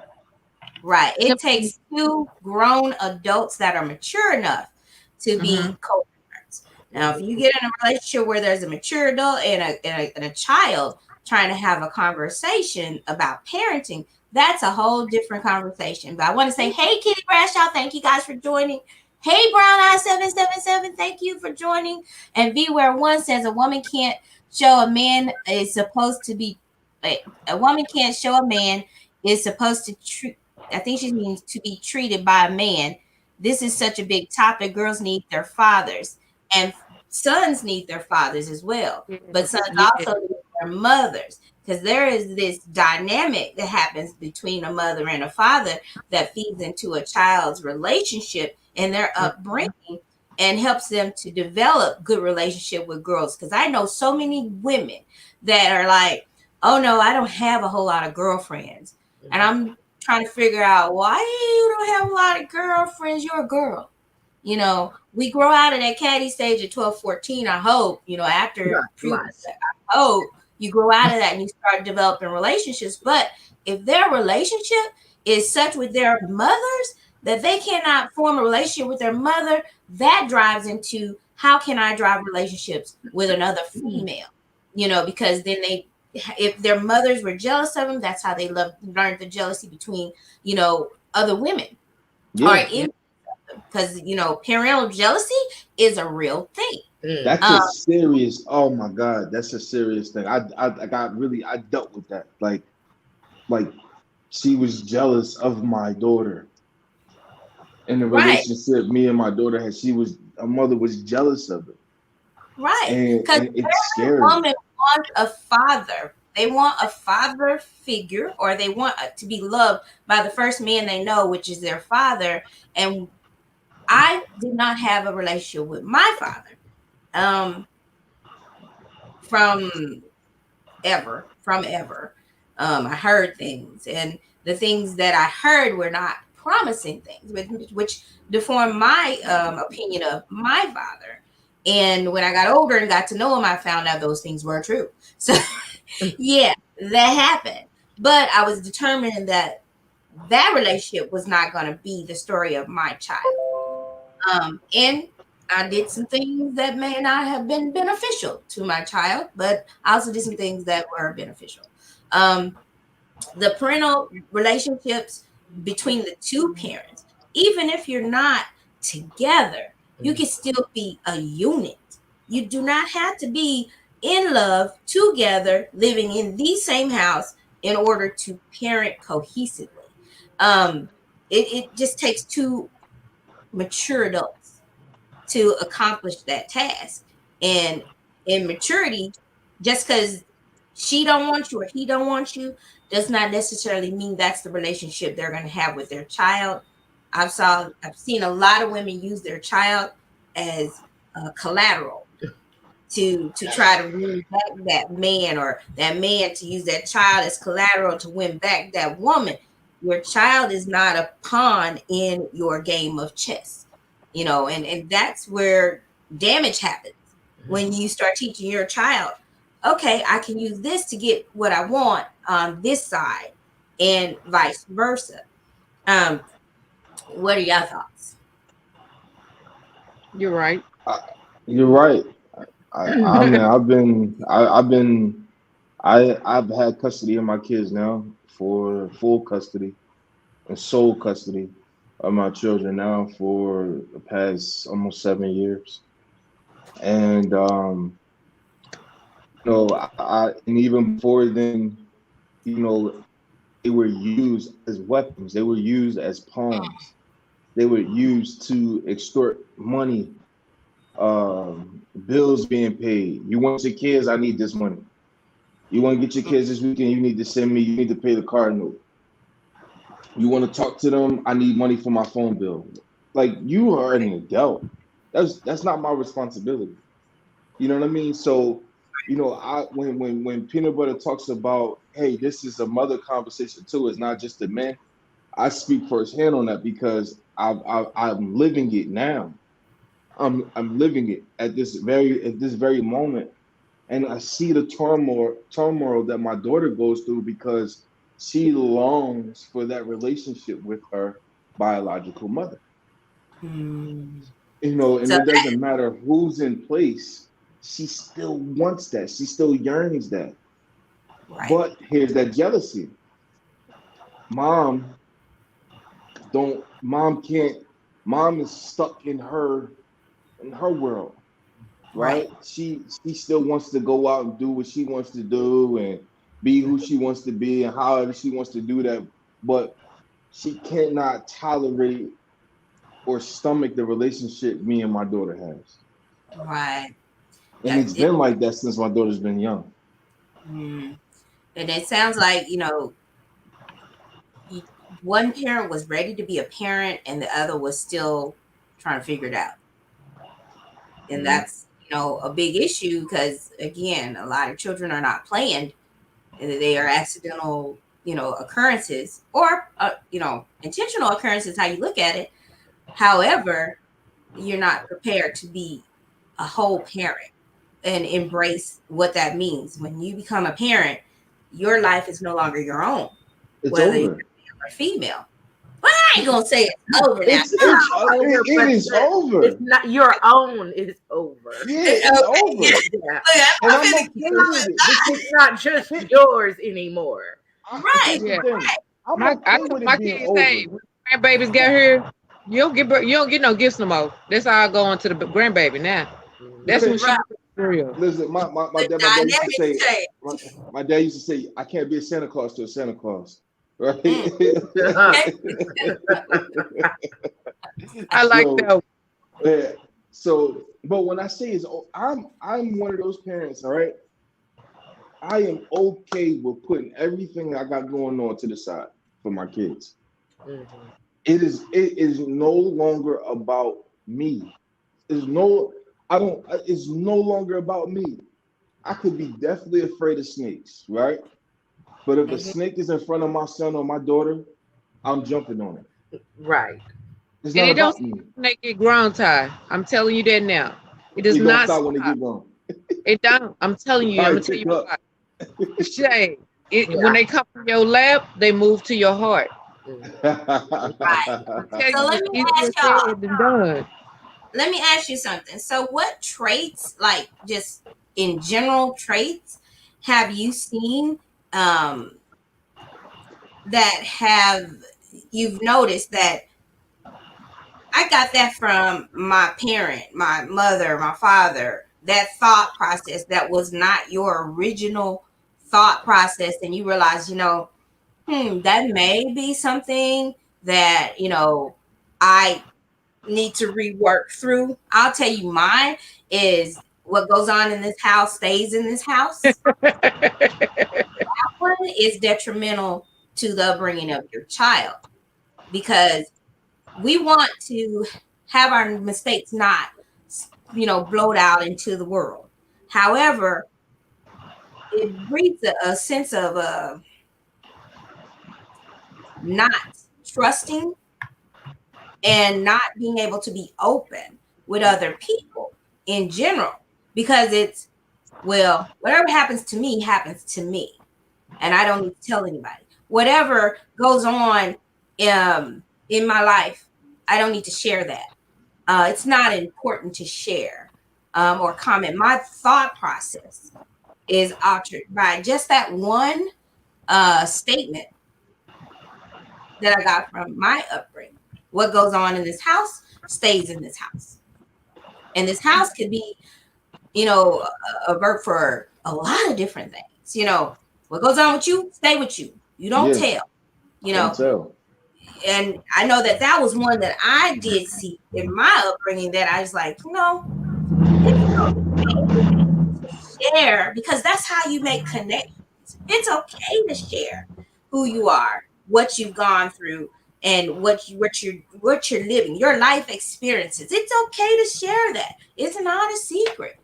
Right. It Simple. takes 2 grown adults that are mature enough to be co-parents. Now, if you get in a relationship where there's a mature adult and a child trying to have a conversation about parenting, that's a whole different conversation. But I want to say, hey, Kitty Brashaw, thank you guys for joining. Hey, Brown Eye 777, thank you for joining. And VWare1 says a woman can't show a man is supposed to be, a woman can't show a man is supposed to treat, I think she means to be treated by a man. This is such a big topic. Girls need their fathers, and sons need their fathers as well. But sons also need their mothers, because there is this dynamic that happens between a mother and a father that feeds into a child's relationship and their upbringing, and helps them to develop good relationship with girls. Because I know so many women that are like, oh no, I don't have a whole lot of girlfriends. And I'm trying to figure out why you don't have a lot of girlfriends. You're a girl. We grow out of that catty stage at 12, 14, I hope, after puberty, I hope you grow out of that and you start developing relationships. But if their relationship is such with their mothers that they cannot form a relationship with their mother, that drives into how can I drive relationships with another female? Because then they if their mothers were jealous of them, that's how they learned the jealousy between, other women. Yeah, Because, parental jealousy is a real thing. that's a Um, serious. Oh my God, that's a serious thing. I dealt with that. Like she was jealous of my daughter in the right, relationship me and my daughter had. Her mother was jealous of it, right. Because and it's every scary. woman wants a father. They want a father figure, or they want to be loved by the first man they know, which is their father. And I did not have a relationship with my father. From ever. I heard things, and the things that I heard were not promising things, which deformed my opinion of my father. And when I got older and got to know him, I found out those things were true. So, yeah, that happened. But I was determined that relationship was not going to be the story of my child. And I did some things that may not have been beneficial to my child, but I also did some things that were beneficial. Um, the parental relationships between the two parents, even if you're not together, you can still be a unit. You do not have to be in love together, living in the same house in order to parent cohesively. Um, it just takes two mature adults to accomplish that task. And in maturity, just because she don't want you or he don't want you does not necessarily mean that's the relationship they're going to have with their child. I've seen a lot of women use their child as collateral to try to win back that man, or that man to use that child as collateral to win back that woman. Your child is not a pawn in your game of chess, and that's where damage happens when you start teaching your child, okay, I can use this to get what I want on this side, and vice versa. Um, what are your thoughts? You're right. You're right. I mean, I've had custody of my kids now, for full custody and sole custody of my children now for the past almost 7 years. And and even before then, you know, they were used as weapons. They were used as pawns. They were used to extort money, bills being paid. You want your kids? I need this money. You want to get your kids this weekend? You need to send me. You need to pay the car note. You want to talk to them? I need money for my phone bill. Like, you are an adult. That's not my responsibility. You know what I mean? So, I when Peanut Butter talks about, hey, this is a mother conversation too. It's not just the men. I speak firsthand on that because I'm living it now. I'm living it at this very moment, and I see the turmoil that my daughter goes through because she longs for that relationship with her biological mother. Hmm. And So, it doesn't matter who's in place. She still wants that. She still yearns that. right, But here's that jealousy. Mom don't. Mom can't. Mom is stuck in her world, right, right? She still wants to go out and do what she wants to do and be who she wants to be and however she wants to do that. But she cannot tolerate or stomach the relationship me and my daughter has. right. And it's It, been like that since my daughter's been young. and it sounds like, one parent was ready to be a parent and the other was still trying to figure it out. And Mhm. that's, a big issue because, again, a lot of children are not planned, and they are accidental, occurrences, or, intentional occurrences, how you look at it. However, you're not prepared to be a whole parent and embrace what that means. When you become a parent, your life is no longer your own, It's whether you're over. male or female. ain't gonna say it's over now. It is over. It's not your own. It's over. Yeah, it's over. Yeah. And I'm okay with it. It's not just yours anymore. Right. Here's the thing. I'm I okay told with my it being kids, over. hey, when grandbabies get here, you don't get no gifts no more. That's how I go on to the grandbaby now. That's when she Right. for real. Listen, my dad used to say, my dad used to say, I can't be a Santa Claus to a Santa Claus. Right? I like So, that. yeah. So, but when I say it's, I'm one of those parents. All right, I am okay with putting everything I got going on to the side for my kids. It is no longer about me. It's no longer about me. I could be deathly afraid of snakes, right? But if a snake is in front of my son or my daughter, I'm jumping on it. Right. It's And not it don't about me. stop when they get grown, Ty. I'm telling you that now. It does It don't not stop stop. when they get grown. It don't. I'm telling you. All I'm right, gonna tell you pick up. why. Shay, when they come from your lap, they move to your heart. Right. Tell So you let it's me easier ask y'all. said than done. Let me ask you something. So, what traits, like just in general traits, have you seen that you've noticed that I got that from my parent, my mother, my father, that thought process that was not your original thought process, and you realize, that may be something that, I need to rework through. I'll tell you, mine is what goes on in this house stays in this house. That one is detrimental to the upbringing of your child, because we want to have our mistakes not, blowed out into the world. However, it breeds a sense of not trusting and not being able to be open with other people in general, because it's, well, whatever happens to me, and I don't need to tell anybody. Whatever goes on in my life, I don't need to share that. It's not important to share or comment. My thought process is altered by just that one statement that I got from my upbringing. What goes on in this house stays in this house. And this house could be, a verb for a lot of different things. What goes on with you, stay with you. You don't tell, Don't tell. And I know that was one that I did see in my upbringing, that I was like, share, because that's how you make connections. It's okay to share who you are, what you've gone through, and what you're living, your life experiences. It's okay to share that. It's not a secret.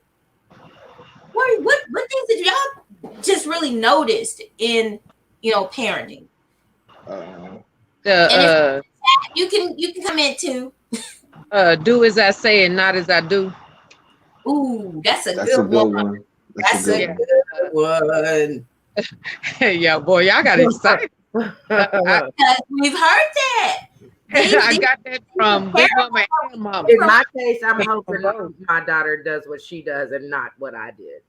What things did y'all just really noticed in parenting? You can comment too. Do as I say and not as I do. Ooh, that's a That's good a good one. one. That's a good one. Yeah, boy, y'all got excited. Because we've heard that. I got that from Big Mama and Mama. In my case, I'm hoping my daughter does what she does and not what I did.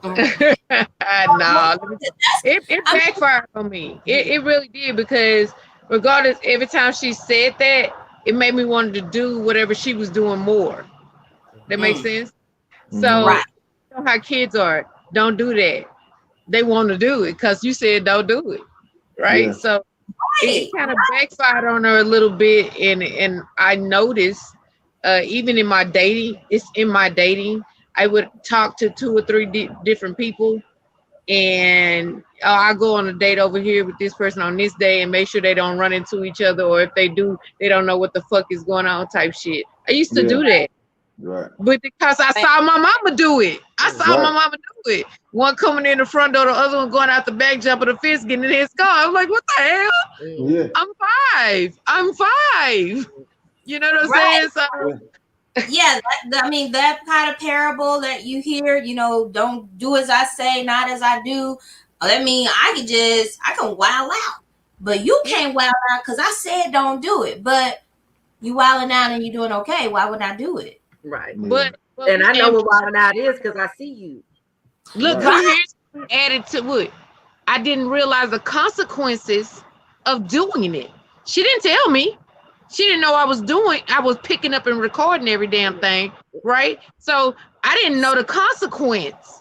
No, it backfired on me. It really did, because regardless, every time she said that, it made me want to do whatever she was doing more. That makes sense. So Right. you know how kids are. Don't do that. They want to do it because you said don't do it, right? Yeah. So it kind of backfired on her a little bit, and I noticed even in my dating, I would talk to 2 or 3 different people, and I go on a date over here with this person on this day and make sure they don't run into each other, or if they do, they don't know what the fuck is going on type shit. I used to do that. Right. But because I saw my mama do it. My mama do it. One coming in the front door, the other one going out the back, jumping the fence, getting in his car. I'm like, what the hell? Yeah. I'm 5. You know what I'm saying? So Yeah, that kind of parable that you hear, don't do as I say, not as I do. I can wild out. But you can't wild out because I said don't do it. But you wilding out and you doing okay. Why would I do it? Right. Yeah. And I know what wilding out is because I see you. Look, Right. here's added to it. I didn't realize the consequences of doing it. She didn't tell me. She didn't know I was picking up and recording every damn thing, right? So I didn't know the consequence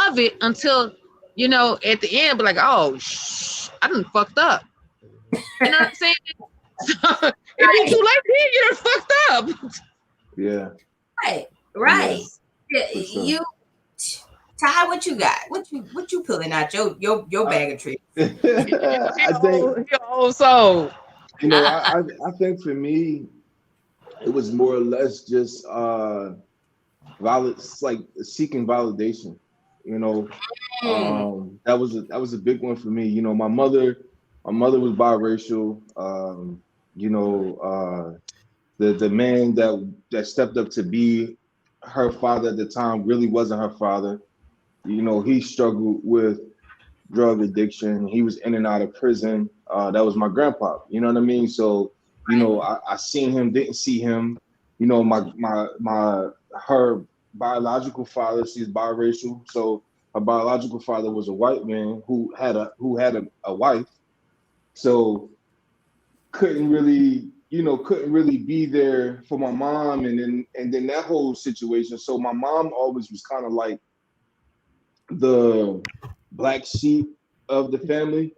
of it until, at the end, be like, oh, I done fucked up. You know what I'm saying? So, it'd be too late then, you done fucked up. Yeah. Right. Yeah, for sure. You, Ty, what you got? What you pulling out your bag of tricks? I think, Your old soul. I think for me, it was more or less just like seeking validation. That was a big one for me. My mother was biracial. The man that stepped up to be her father at the time really wasn't her father. He struggled with drug addiction. He was in and out of prison. That was my grandpa. You know what I mean? So, I seen him, didn't see him. Her biological father, she's biracial. So her biological father was a white man who had a wife. So couldn't really be there for my mom, and then that whole situation. So my mom always was kind of like the black sheep of the family,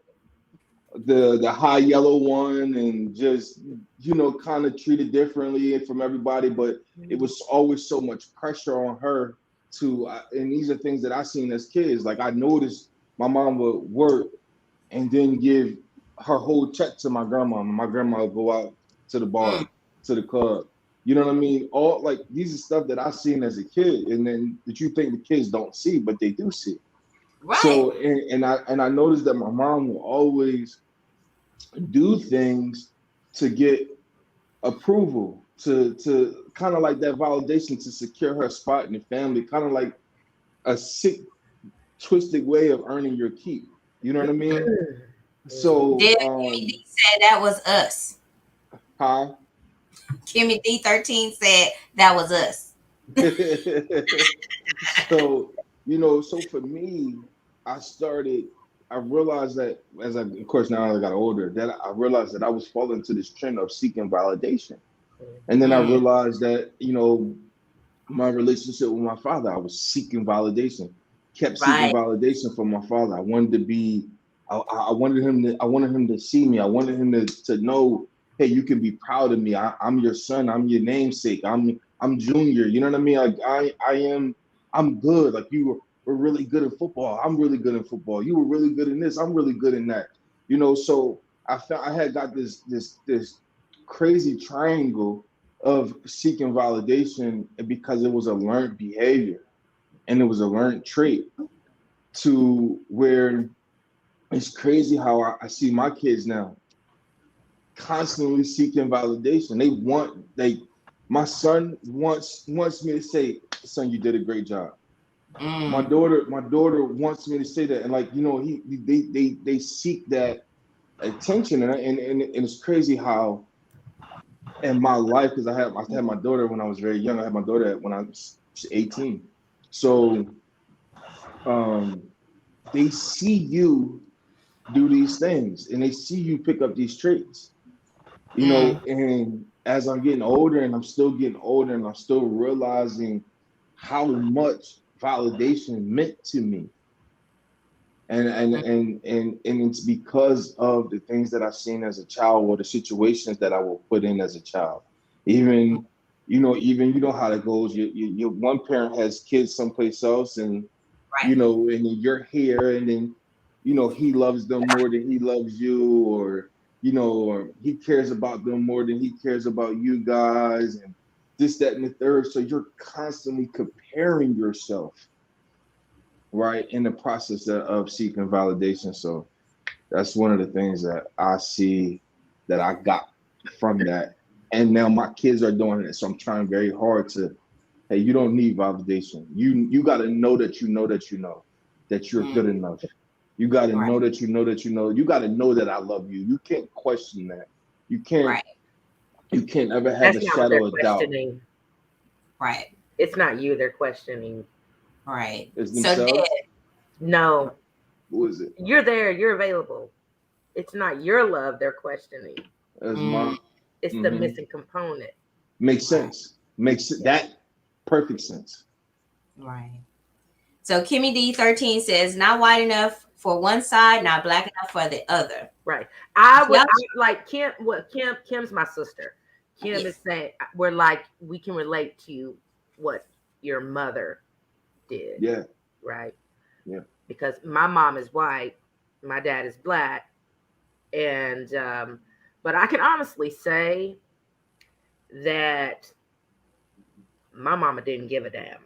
the high yellow one, and just kind of treated differently from everybody. But it was always so much pressure on her and these are things that I seen as kids. Like I noticed my mom would work and then give her whole check to my grandma, and my grandma would go out to the bar, to the club. You know what I mean? All like these are stuff that I seen as a kid, and then that you think the kids don't see, but they do see. Right. So and I noticed that my mom will always do things to get approval, to kind of like that validation, to secure her spot in the family, kind of like a sick, twisted way of earning your keep. You know what I mean? So Kimmy D said that was us. Huh? Kimmy D13 said that was us. So so for me, I realized that of course now I got older, that I realized that I was falling into this trend of seeking validation. And then I realized that, my relationship with my father, I was seeking validation, kept seeking validation from my father. I wanted him to see me. I wanted him to know, hey, you can be proud of me. I'm your son. I'm your namesake. I'm Junior. You know what I mean? Like I'm good. Like you were really good in football. I'm really good in football. You were really good in this. I'm really good in that. So I felt I had got this crazy triangle of seeking validation because it was a learned behavior and it was a learned trait, to where it's crazy how I see my kids now constantly seeking validation. My son wants me to say, son, you did a great job. My daughter wants me to say that, and they seek that attention, and it's crazy how in my life, because I had my daughter when I was very young. I had my daughter when I was 18. So they see you do these things, and they see you pick up these traits, and as I'm getting older, and I'm still getting older, and I'm still realizing how much validation meant to me. And it's because of the things that I've seen as a child, or the situations that I will put in as a child. Even how that goes. Your one parent has kids someplace else, and and you're here, and then he loves them more than he loves you, or he cares about them more than he cares about you guys, and this, that, and the third. So you're constantly comparing yourself, right, in the process of seeking validation. So that's one of the things that I see that I got from that. And now my kids are doing it. So I'm trying very hard to, hey, you don't need validation. You got to know that you're good enough. You got to Right. know that you know that you know. You got to know that I love you. You can't question that. You can't. Right. You can't ever have That's a not what they're shadow of doubt. questioning. Right. It's not you they're questioning. Right. It's So themselves. Dad, No, Who is it? you're there. You're available. It's not your love they're questioning. That's Mm. mine. It's the Mhm. missing component. Makes sense. Makes that perfect sense. right. So Kimmy D13 says, not white enough for one side, not black enough for the other. Right. I would Yep. like Kim. What Kim's my sister. Kim Yes. is saying we're like we can relate to what your mother did. Yeah. Right. Yeah. Because my mom is white, my dad is black, and but I can honestly say that my mama didn't give a damn.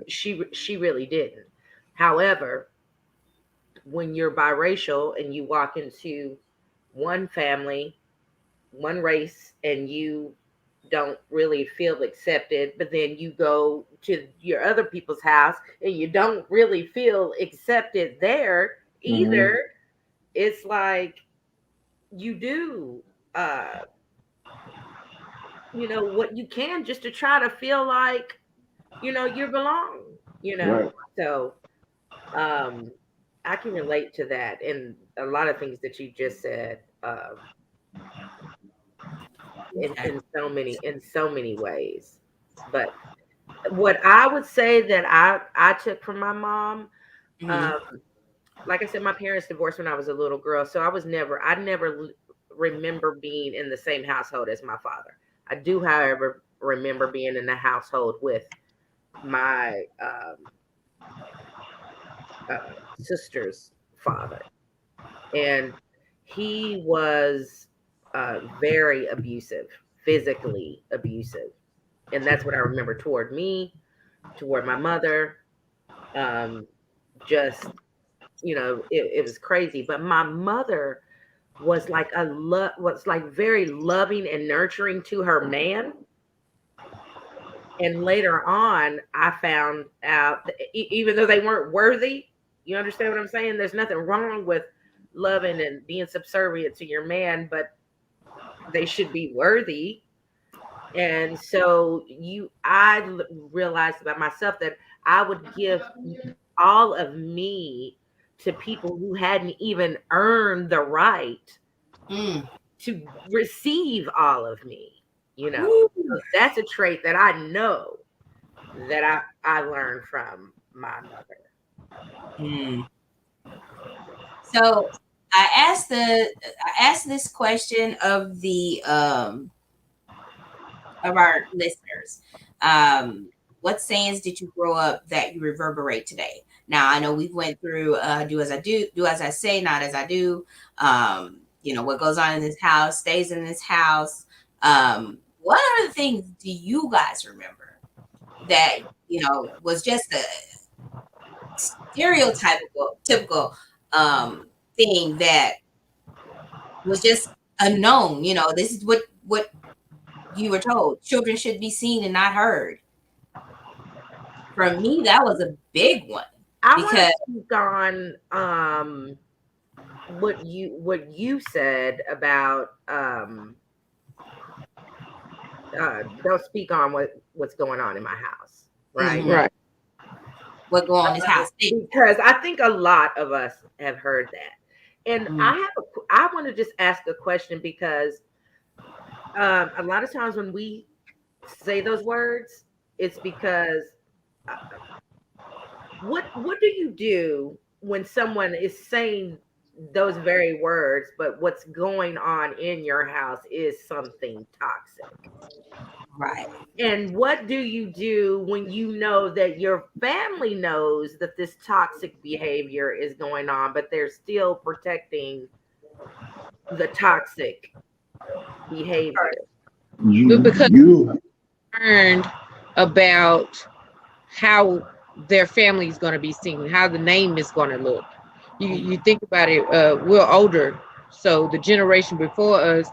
She really didn't. However, when you're biracial and you walk into one family, one race, and you don't really feel accepted, but then you go to your other people's house and you don't really feel accepted there either, it's like you do what you can just to try to feel like you belong, Right. so I can relate to that and a lot of things that you just said in so many ways. But what I would say that I took from my mom, like I said, my parents divorced when I was a little girl, so I never remember being in the same household as my father. I do, however, remember being in the household with my sister's father, and he was very abusive, physically abusive, and that's what I remember toward me, toward my mother. Just it was crazy. But my mother was like very loving and nurturing to her man. And later on, I found out that even though they weren't worthy, you understand what I'm saying? There's nothing wrong with loving and being subservient to your man, but they should be worthy. And so I realized about myself that I would give all of me to people who hadn't even earned the right to receive all of me. So that's a trait that I know that I learned from my mother. So I asked this question of the of our listeners. What sayings did you grow up that you reverberate today? Now I know we went through do as I do as I say, not as I do. What goes on in this house stays in this house. What other things do you guys remember that was just a stereotypical typical thing that was just unknown? This is what you were told. Children should be seen and not heard. For me, that was a big one. I want to speak on what you said about don't speak on what's going on in my house, right? Right. What going on in this house? Because I think a lot of us have heard that, and I want to just ask a question because a lot of times when we say those words, it's because what do you do when someone is saying those very words, but what's going on in your house is something toxic? Right. And what do you do when you know that your family knows that this toxic behavior is going on, but they're still protecting the toxic behavior? Because concerned about how their family is going to be seen, how the name is going to look. You think about it, we're older, so the generation before us,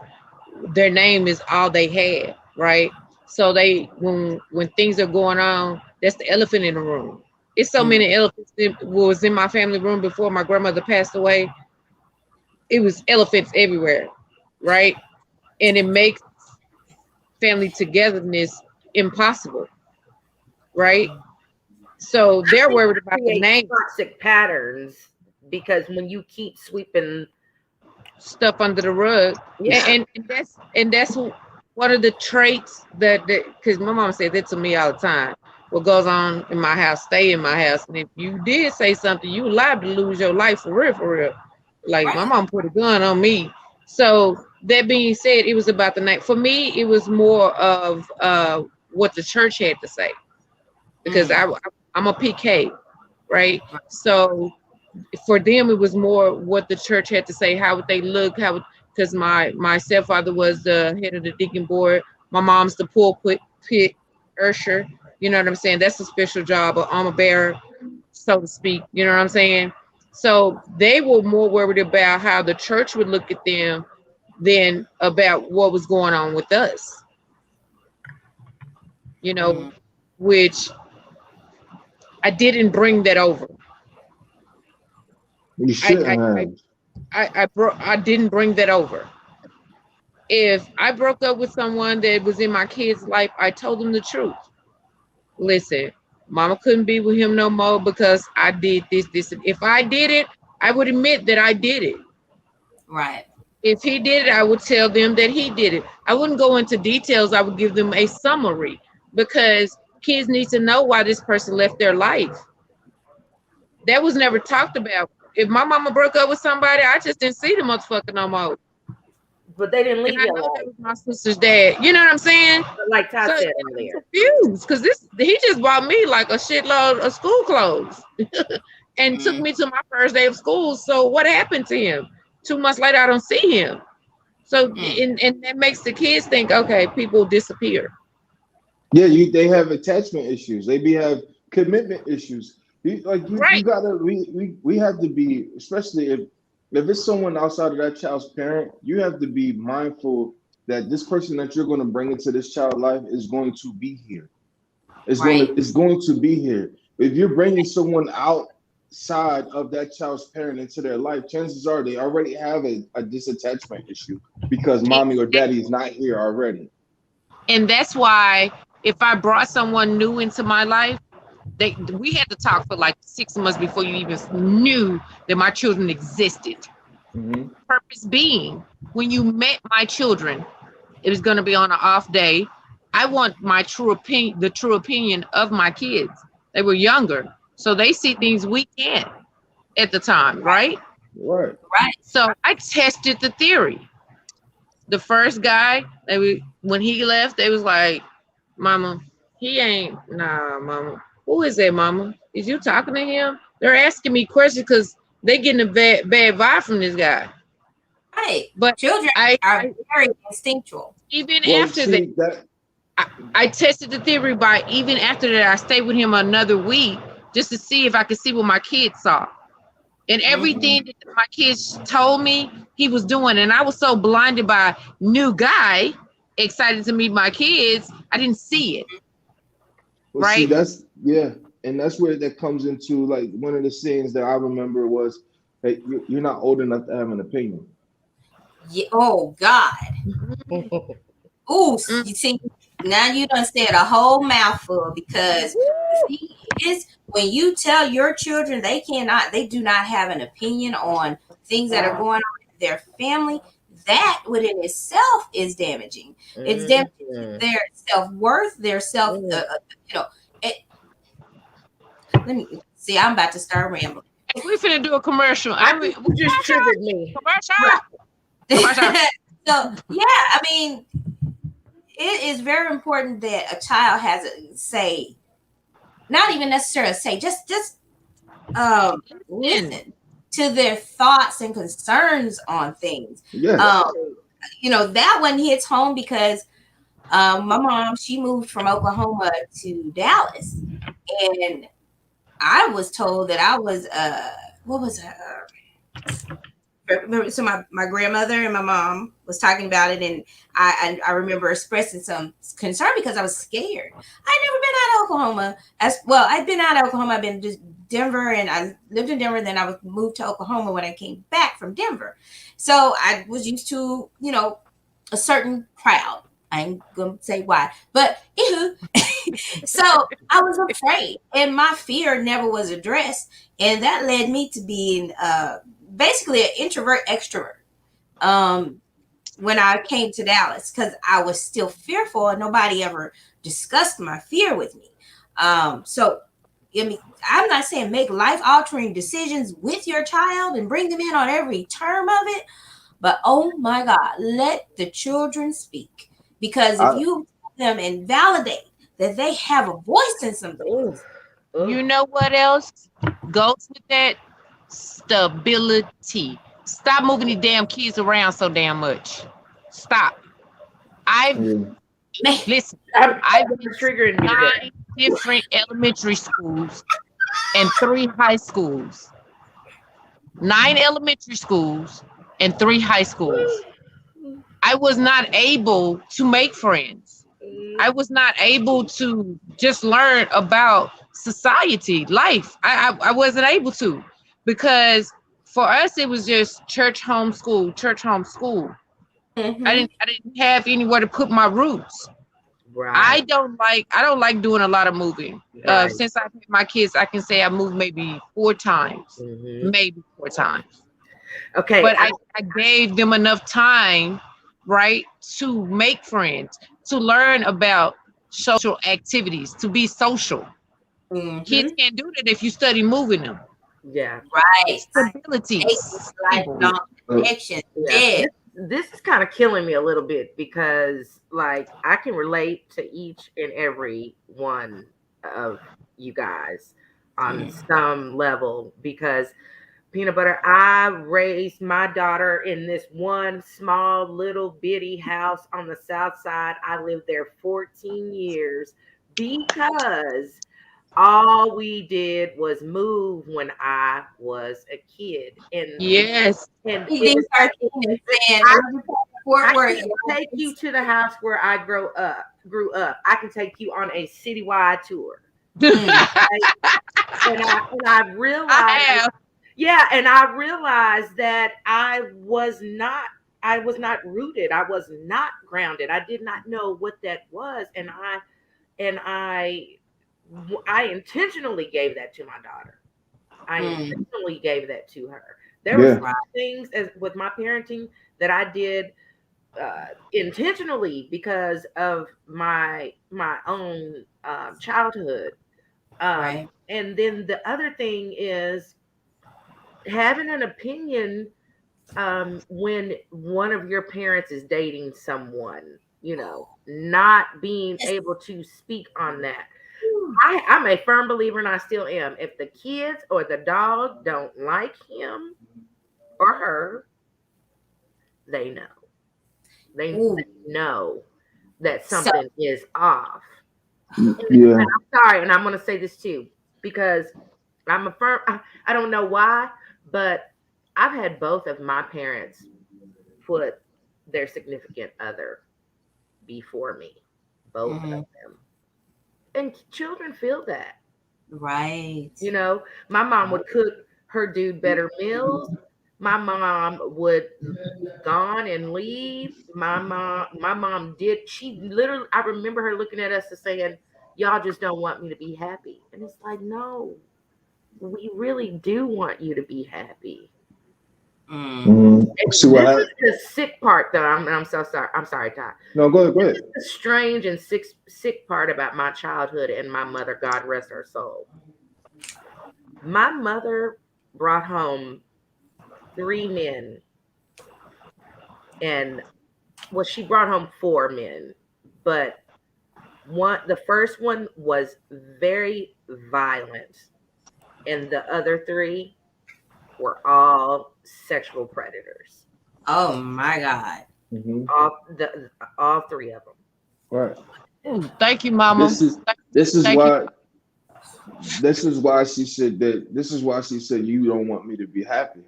their name is all they had, right? So they when things are going on, that's the elephant in the room. It's so many elephants that was in my family room before my grandmother passed away. It was elephants everywhere, right? And it makes family togetherness impossible, right? So they're worried about the Create name toxic patterns because when you keep sweeping stuff under the rug, Yeah. and that's one of the traits that because my mom said that to me all the time. What goes on in my house, stay in my house. And if you did say something, you liable to lose your life for real, for real. Like my mom put a gun on me. So that being said, it was about the night. For me, it was more of what the church had to say. Because I'm a PK, right? So for them, it was more what the church had to say, how would they look, because my stepfather was the head of the deacon board. My mom's the pulpit usher. You know what I'm saying? That's a special job, an armor bearer, so to speak. You know what I'm saying? So they were more worried about how the church would look at them than about what was going on with us. You know, which I didn't bring that over. You shouldn't have. I didn't bring that over. If I broke up with someone that was in my kid's life, I told them the truth. Listen, mama couldn't be with him no more because I did this. If I did it, I would admit that I did it. Right. If he did it, I would tell them that he did it. I wouldn't go into details. I would give them a summary because kids need to know why this person left their life. That was never talked about. If my mama broke up with somebody, I just didn't see the motherfucker no more. But they didn't leave And I you know alone. that was my sister's dad. You know what I'm saying? Like Todd said I'm earlier. confused because he just bought me like a shitload of school clothes and took me to my first day of school. So what happened to him? 2 months later, I don't see him. So and that makes the kids think, okay, people disappear. Yeah, they have attachment issues. They have commitment issues. You gotta. We have to be, especially if it's someone outside of that child's parent. You have to be mindful that this person that you're going to bring into this child's life is going to be here. It's going to be here. If you're bringing someone outside of that child's parent into their life, chances are they already have a disattachment issue because mommy or daddy is not here already. And that's why if I brought someone new into my life, we had to talk for like 6 months before you even knew that my children existed. Purpose being, when you met my children, it was going to be on an off day. I want my the true opinion of my kids. They were younger, so they see things we can't at the time, right? Right. So I tested the theory. The first guy, when he left, they was like, "Mama, he ain't, nah, mama. Who is that, mama? Is you talking to him?" They're asking me questions because they getting a bad vibe from this guy. Right. But children are very instinctual. Even after that, I tested the theory by even after that, I stayed with him another week just to see if I could see what my kids saw. And everything that my kids told me he was doing. And I was so blinded by new guy, excited to meet my kids, I didn't see it. Well, right? See, and that's where that comes into, like, one of the sayings that I remember was, "Hey, you're not old enough to have an opinion." Yeah, oh God. Ooh, you see, now you done said a whole mouthful, because when you tell your children they do not have an opinion on things that are going on in their family, that within itself is damaging. It's damaging their self-worth, their self, let me see, I'm about to start rambling. We finna do a commercial. You just triggered me. Commercial. So yeah, I mean, it is very important that a child has a say, not even necessarily a say, just listen to their thoughts and concerns on things. Yeah. That one hits home because my mom, she moved from Oklahoma to Dallas, and I was told that I was remember, so my grandmother and my mom was talking about it, and I remember expressing some concern because I was scared. I'd never been out of Oklahoma. As well, I'd been out of Oklahoma. I've been just Denver, and I lived in Denver. Then I was moved to Oklahoma when I came back from Denver. So I was used to, a certain crowd. I ain't gonna say why, but so I was afraid, and my fear never was addressed, and that led me to being basically an introvert extrovert. When I came to Dallas, because I was still fearful, and nobody ever discussed my fear with me. So I mean, I'm not saying make life altering decisions with your child and bring them in on every term of it, but oh my God, let the children speak. Because if you help them and validate that they have a voice in something. You know what else goes with that? Stability. Stop moving these damn kids around so damn much. Stop. I've been triggering 9 different elementary schools and 3 high schools. 9 elementary schools and 3 high schools. I was not able to make friends. I was not able to just learn about society, life. I wasn't able to, because for us it was just church home school. Mm-hmm. I didn't have anywhere to put my roots. Right. I don't like doing a lot of moving. Right. Since I had my kids, I can say I moved maybe 4 times. Mm-hmm. Maybe 4 times. Okay. But I gave them enough time, right, to make friends, to learn about social activities, to be social. Mm-hmm. Kids can't do that if you study moving them. Yeah. Right. Stability. Connection. Yeah. This is kind of killing me a little bit, because like I can relate to each and every one of you guys on some level, because Peanut Butter, I raised my daughter in this one small little bitty house on the south side. I lived there 14 years because all we did was move when I was a kid. And yes, and I can take you to the house where I grew up. I can take you on a citywide tour. And I realized. Yeah, and I realized that I was not rooted. I was not grounded. I did not know what that was, and I intentionally gave that to my daughter. I intentionally gave that to her. There were things with my parenting that I did intentionally because of my own childhood. And then the other thing is having an opinion when one of your parents is dating someone, not being able to speak on that. I'm a firm believer, and I still am. If the kids or the dog don't like him or her, they know. They know that something is off. Yeah. And I'm sorry, and I'm going to say this too, because I'm a firm. I don't know why, but I've had both of my parents put their significant other before me, both of them. And children feel that. Right. My mom would cook her dude better meals. My mom would gone and leave. My mom did. She literally, I remember her looking at us and saying, "Y'all just don't want me to be happy." And it's like, no, we really do want you to be happy. This is the sick part that I'm so sorry. I'm sorry, Ty. No, go ahead. This is the strange and sick part about my childhood and my mother, God rest her soul. My mother brought home 3 men, and she brought home 4 men, but the first one was very violent, and the other 3 were all sexual predators. Oh my God! All 3 of them. Right. Thank you, Mama. This is why she said that. This is why she said you don't want me to be happy.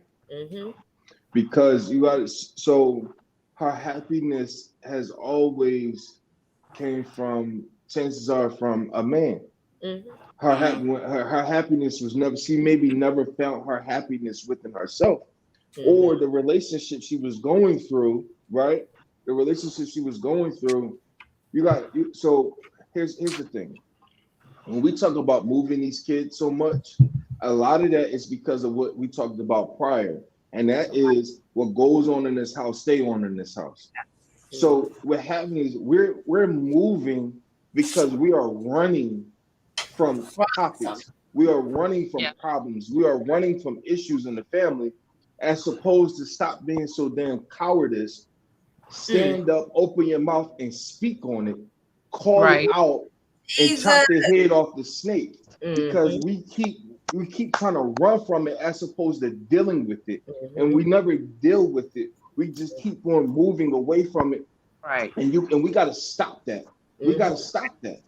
because you got so her happiness has always came from, chances are, from a man. Mm-hmm. Her happiness was never, she maybe never found her happiness within herself, Mm-hmm. or the relationship she was going through, right? The relationship she was going through, so here's the thing. When we talk about moving these kids so much, a lot of that is because of what we talked about prior. And that is what goes on in this house, stay on in this house. So what happens is we're moving because we are running from topics. We are running from problems. We are running from issues in the family, as opposed to stop being so damn cowardice. Stand up, open your mouth, and speak on it. Call it out and chop the head off the snake. Because we keep trying to run from it as opposed to dealing with it, and we never deal with it. We just keep on moving away from it. Right. And we got to stop that. We got to stop that,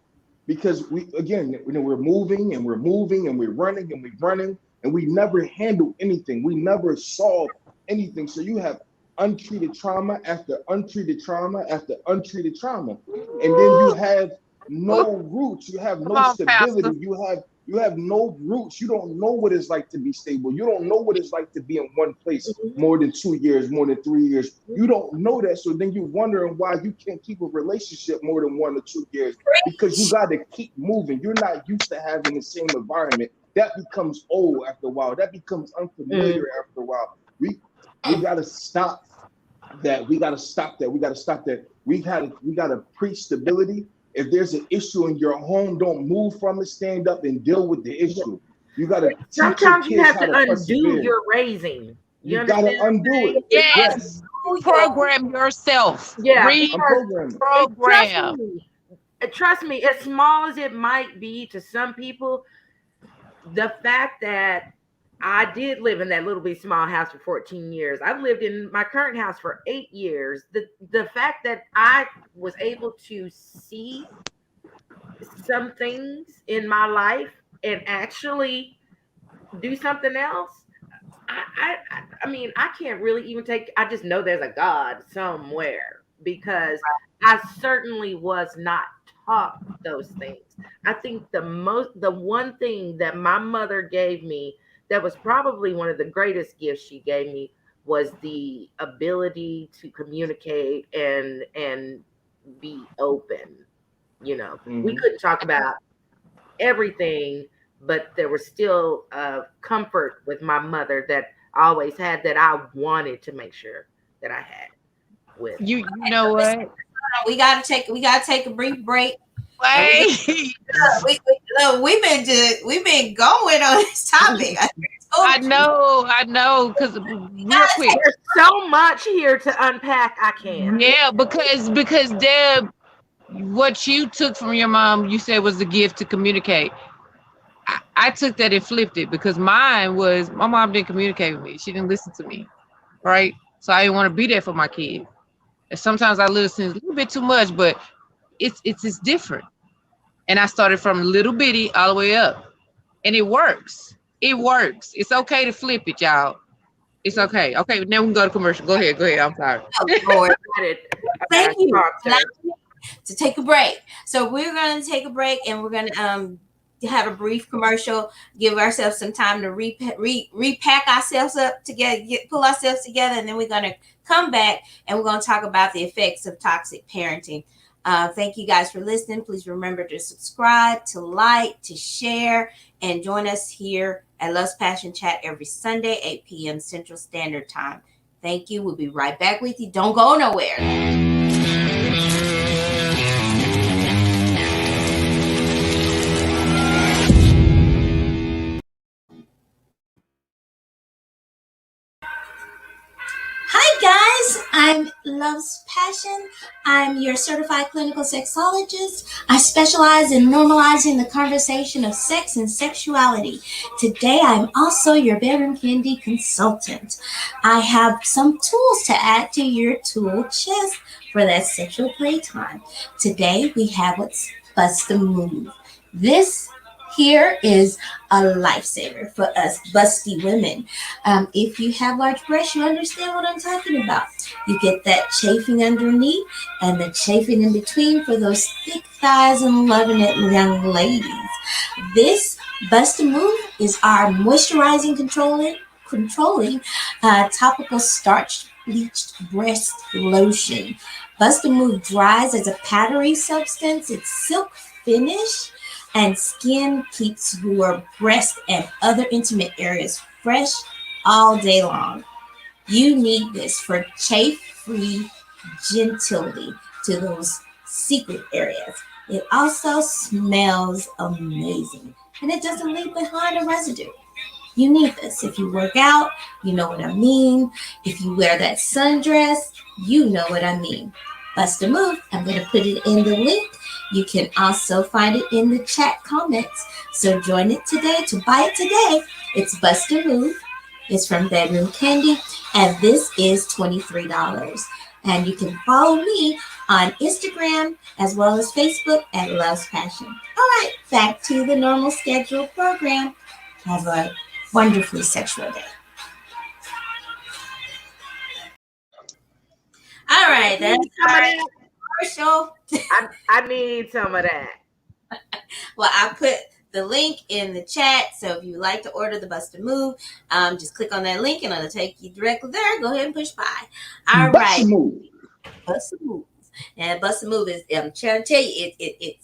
because we're moving and we're moving and we're running and we're running, and we never handle anything. We never solve anything. So you have untreated trauma after untreated trauma after untreated trauma, and then you have no roots. You have no stability. Pastor. You have no roots. You don't know what it's like to be stable. You don't know what it's like to be in one place more than 2 years, more than 3 years. You don't know that. So then you're wondering why you can't keep a relationship more than 1 or 2 years, because you got to keep moving. You're not used to having the same environment. That becomes old after a while. That becomes unfamiliar after a while. We got to stop that. We got to stop that. We got to stop that. We got to preach stability. If there's an issue in your home, don't move from it. Stand up and deal with the issue. You got to. Sometimes you have to undo your raising. You got to undo it. Yes. Program yourself. Yeah. Program. Trust me, as small as it might be to some people, the fact that I did live in that little bit small house for 14 years. I've lived in my current house for 8 years. The fact that I was able to see some things in my life and actually do something else, I mean, I can't really even I just know there's a God somewhere, because I certainly was not taught those things. I think the one thing that my mother gave me that was probably one of the greatest gifts she gave me was the ability to communicate and be open. You know, we couldn't talk about everything, but there was still comfort with my mother that I always had, that I wanted to make sure that I had with. You know what? We gotta take a brief break. Wait. We've been going on this topic. I know. Because real quick, there's so much here to unpack. I can't. Yeah, because Deb, what you took from your mom, you said was the gift to communicate. I took that and flipped it, because mine was, my mom didn't communicate with me. She didn't listen to me, right? So I didn't want to be there for my kid. And sometimes I listen a little bit too much, but it's different. And I started from little bitty all the way up, and it works. It's okay to flip it, y'all. It's okay. Okay, now we can go to commercial. Go ahead. I'm sorry. Thank you. To take a break. So we're going to take a break, and we're going to have a brief commercial, give ourselves some time to repack ourselves up together, pull ourselves together, and then we're going to come back and we're going to talk about the effects of toxic parenting. Thank you guys for listening. Please remember to subscribe, to like, to share, and join us here at Love's Passion Chat every Sunday, 8 p.m. Central Standard Time. Thank you. We'll be right back with you. Don't go nowhere. Hi guys, I'm Love's Passion. I'm your certified clinical sexologist. I specialize in normalizing the conversation of sex and sexuality. Today, I'm also your bedroom candy consultant. I have some tools to add to your tool chest for that sexual playtime. Today, we have what's Bust a Move. This Here is a lifesaver for us busty women. If you have large breasts, you understand what I'm talking about. You get that chafing underneath and the chafing in between for those thick thighs and loving it, young ladies. This Bust a Move is our moisturizing, controlling topical starch bleached breast lotion. Bust a Move dries as a powdery substance. It's silk finish and skin keeps your breast and other intimate areas fresh all day long. You need this for chafe-free gentility to those secret areas. It also smells amazing and it doesn't leave behind a residue. You need this. If you work out, you know what I mean. If you wear that sundress, you know what I mean. Bust a Move. I'm going to put it in the link. You can also find it in the chat comments. So join it today to buy it today. It's Bust a Move. It's from Bedroom Candy, and this is $23. And you can follow me on Instagram as well as Facebook at Love's Passion. All right, back to the normal scheduled program. Have a wonderfully sexual day. All right, that's our commercial. I need some of that. Well, I put the link in the chat, so if you like to order the Bust a Move, just click on that link and it'll take you directly there. Go ahead and push buy. All right, Bust a Move. And Bust a Move is, I'm trying to tell you, it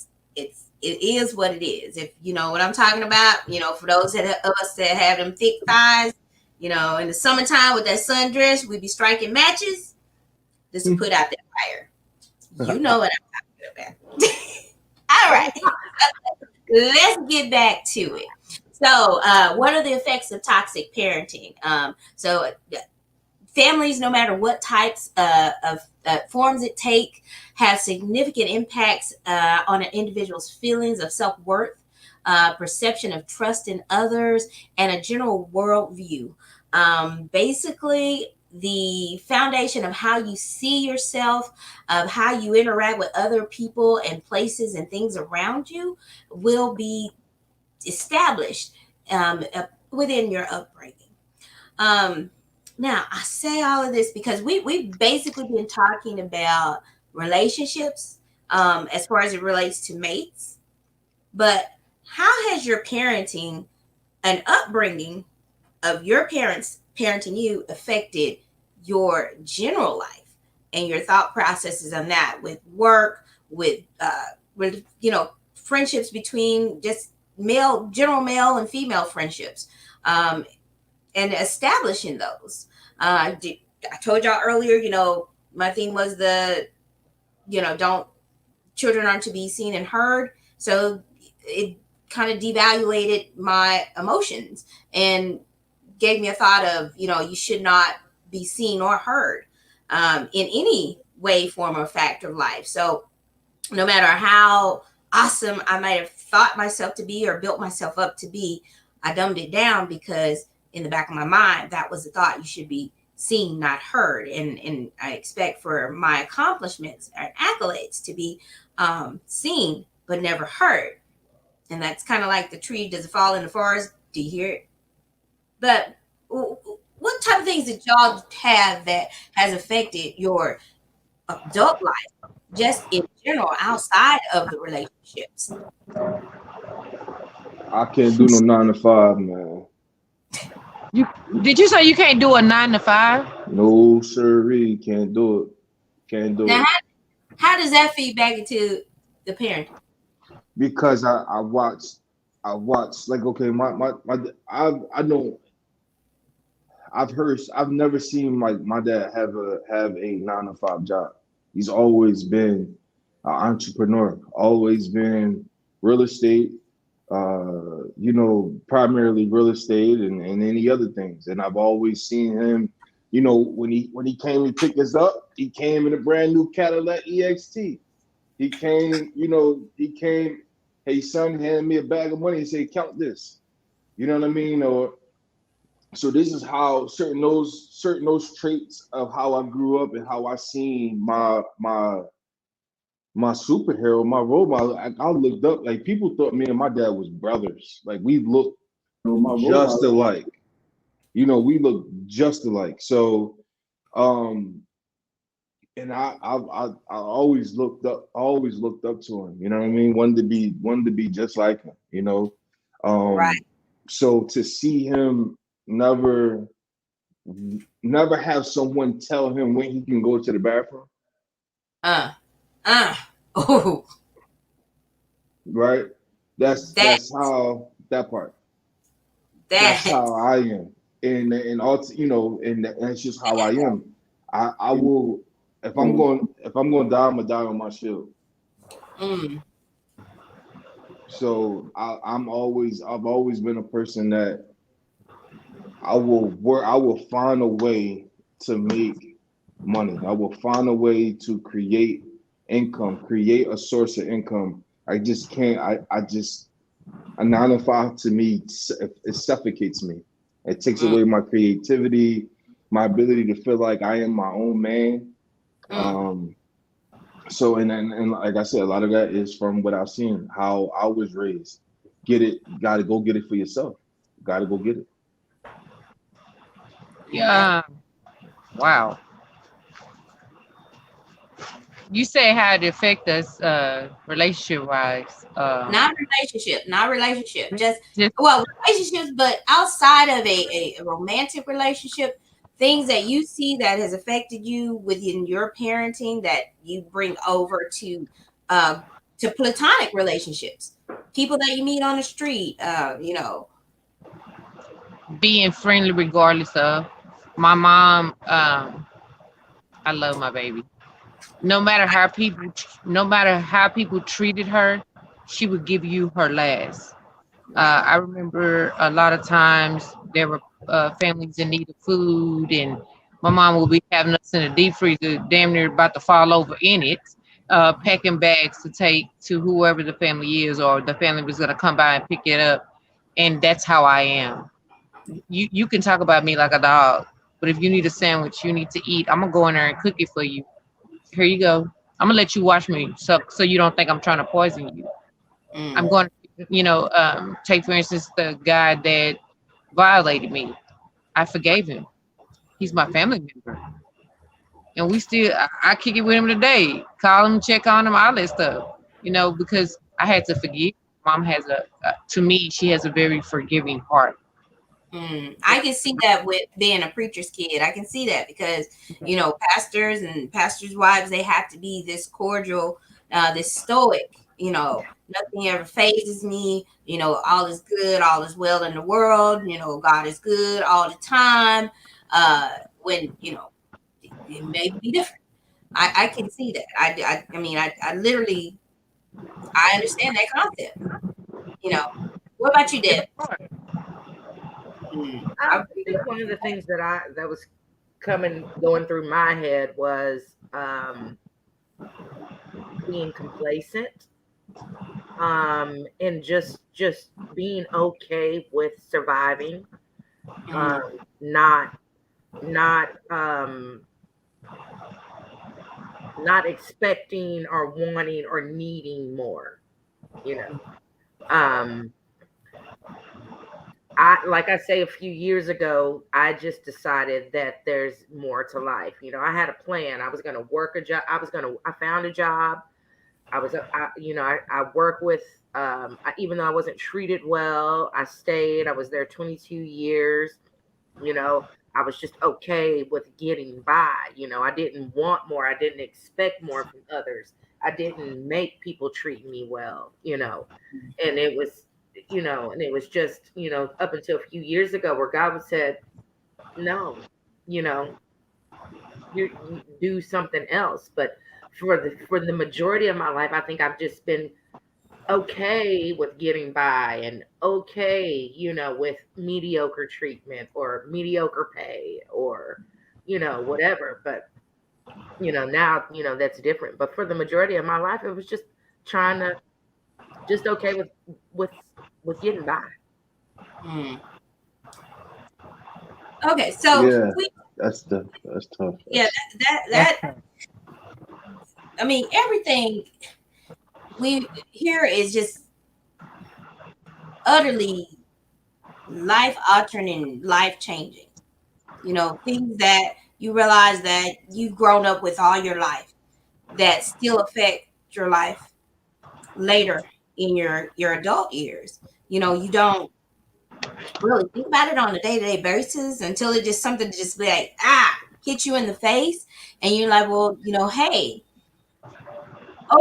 is what it is. If you know what I'm talking about, for those of us that have them thick thighs, in the summertime with that sundress, we be striking matches. Just to put out that fire. You know what I'm talking about. All right. Let's get back to it. So, what are the effects of toxic parenting? Families, no matter what types of forms it take, have significant impacts on an individual's feelings of self-worth, perception of trust in others, and a general worldview. Basically, the foundation of how you see yourself, of how you interact with other people and places and things around you will be established within your upbringing. Now, I say all of this because we've basically been talking about relationships as far as it relates to mates. But how has your parenting and upbringing of your parents parenting you affected your general life and your thought processes on that, with work, with friendships between just general male and female friendships, and establishing those? I told y'all earlier, my thing was children aren't to be seen and heard. So it kind of devaluated my emotions and gave me a thought of, you should not be seen or heard in any way, form, or fact of life. So no matter how awesome I might have thought myself to be or built myself up to be, I dumbed it down because in the back of my mind, that was the thought: you should be seen, not heard. And I expect for my accomplishments and accolades to be seen, but never heard. And that's kind of like the tree, does it fall in the forest? Do you hear it? But what type of things did y'all have that has affected your adult life, just in general, outside of the relationships? I can't do no 9 to 5, man. Did you say you can't do a 9 to 5? No, sirree, can't do it. Can't do it. How does that feed back into the parenting? Because I watch like, okay, I've never seen my dad have a 9 to 5 job. He's always been an entrepreneur, always been real estate, primarily real estate and any other things. And I've always seen him, when he came to pick us up, he came in a brand new Cadillac EXT. He came, hey son, hand me a bag of money and say, count this. You know what I mean? So this is how certain those traits of how I grew up and how I seen my my superhero, my role model. I looked up, like people thought me and my dad was brothers. Like we looked just alike. You know, we look just alike. So, and I always looked up to him. You know what I mean? Wanted to be just like him. You know, Right. so to see him never have someone tell him when he can go to the bathroom, Oh, right? that That's how that part. That's that how I am, and also, you know, and that's just how I am. I will, if I'm going to die, I'm gonna die on my shield. mm, So I've always been a person that I will find a way to make money. I will find a way to create income, create a source of income. I just can't. I just a 9 to 5 to me, it suffocates me. It takes mm, away my creativity, my ability to feel like I am my own man. mm. So and like I said, a lot of that is from what I've seen, how I was raised. Get it, got to go get it for yourself. Got to go get it. Yeah. Wow. You say how it affect us relationship wise. Not relationship. Just Just well, relationships, but outside of a romantic relationship, things that you see that has affected you within your parenting that you bring over to platonic relationships. People that you meet on the street, you know. being friendly regardless of. My mom, I love my baby. No matter how people treated her, she would give you her last. Right. I remember a lot of times there were families in need of food, and my mom would be having us in the deep freezer, damn near about to fall over in it, packing bags to take to whoever the family is, or the family was going to come by and pick it up. And that's how I am. You can talk about me like a dog, but if you need a sandwich, you need to eat, I'm gonna go in there and cook it for you. Here you go. I'm gonna let you watch me, so you don't think I'm trying to poison you. I'm Mm, going to, take for instance the guy that violated me. I forgave him. He's my family member, and we still I kick it with him today. Call him, check on him, all that stuff. Because I had to forgive. Mom has to me, she has a very forgiving heart. I can see that with being a preacher's kid. I can see that because pastors and pastors' wives, they have to be this cordial, this stoic. Nothing ever phases me. All is good, all is well in the world. God is good all the time. When it may be different. I can see that. I mean, I literally I understand that concept. What about you, Deb? I think one of the things that was going through my head was being complacent, and just being okay with surviving, not not not expecting or wanting or needing more, you know. Like I say, a few years ago, I just decided that there's more to life. I had a plan. I was going to work a job. I found a job. I work with, even though I wasn't treated well, I stayed. I was there 22 years. I was just okay with getting by. I didn't want more. I didn't expect more from others. I didn't make people treat me well, and it was, just, up until a few years ago where God said, no, you do something else. But for the majority of my life, I think I've just been okay with getting by and okay, with mediocre treatment or mediocre pay or, whatever. But, now, that's different. But for the majority of my life, it was just trying to just okay with getting by. Okay, so Yeah, that's tough. yeah, that I mean, everything we here is just utterly life altering and life changing. You know, things that you realize that you've grown up with all your life that still affect your life later in your adult years. You know, you don't really think about it on a day-to-day basis until it just something to just be like, hit you in the face. And you're like, well, you know, hey,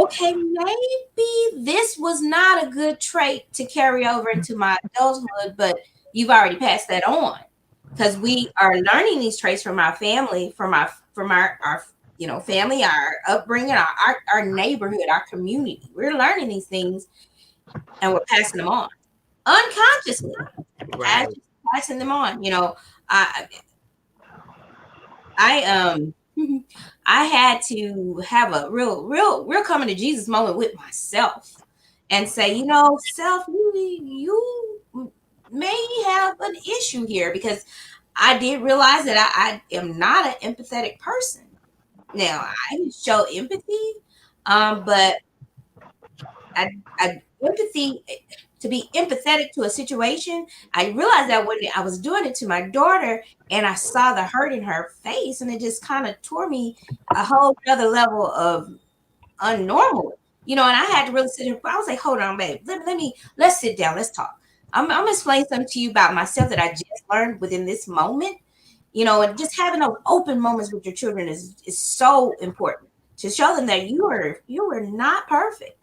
okay, maybe this was not a good trait to carry over into my adulthood, but you've already passed that on because we are learning these traits from our family, from our you know, family, our upbringing, our neighborhood, our community. We're learning these things and we're passing them on unconsciously, Right. passing them on. You know, I I I had to have a real coming to Jesus moment with myself and say, you know, self, you may have an issue here because I did realize that I am not an empathetic person. Now I can show empathy, but I empathy to be empathetic to a situation. I realized that when I was doing it to my daughter and I saw the hurt in her face, and it just kind of tore me a whole other level of unnormal. You know, and I had to really sit here. I was like, hold on, babe. Let's sit down. Let's talk. I'm gonna explain something to you about myself that I just learned within this moment. You know, and just having those open moments with your children is so important to show them that you are not perfect,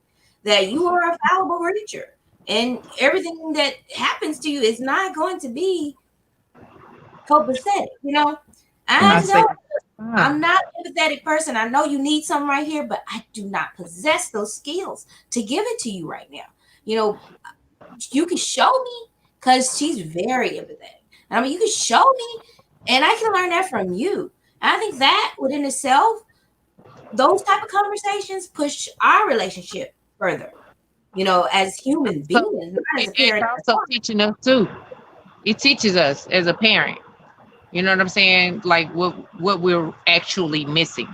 that you are a fallible creature, and everything that happens to you is not going to be copacetic. You know, I I say, know I'm not an empathetic person. I know you need something right here, but I do not possess those skills to give it to you right now. You know, you can show me because she's very empathetic. I mean, you can show me, and I can learn that from you. And I think that within itself, those type of conversations push our relationship further. You know, as human so beings, not as a it's parent. also teaching us too. It teaches us as a parent. You know what I'm saying? Like what we're actually missing.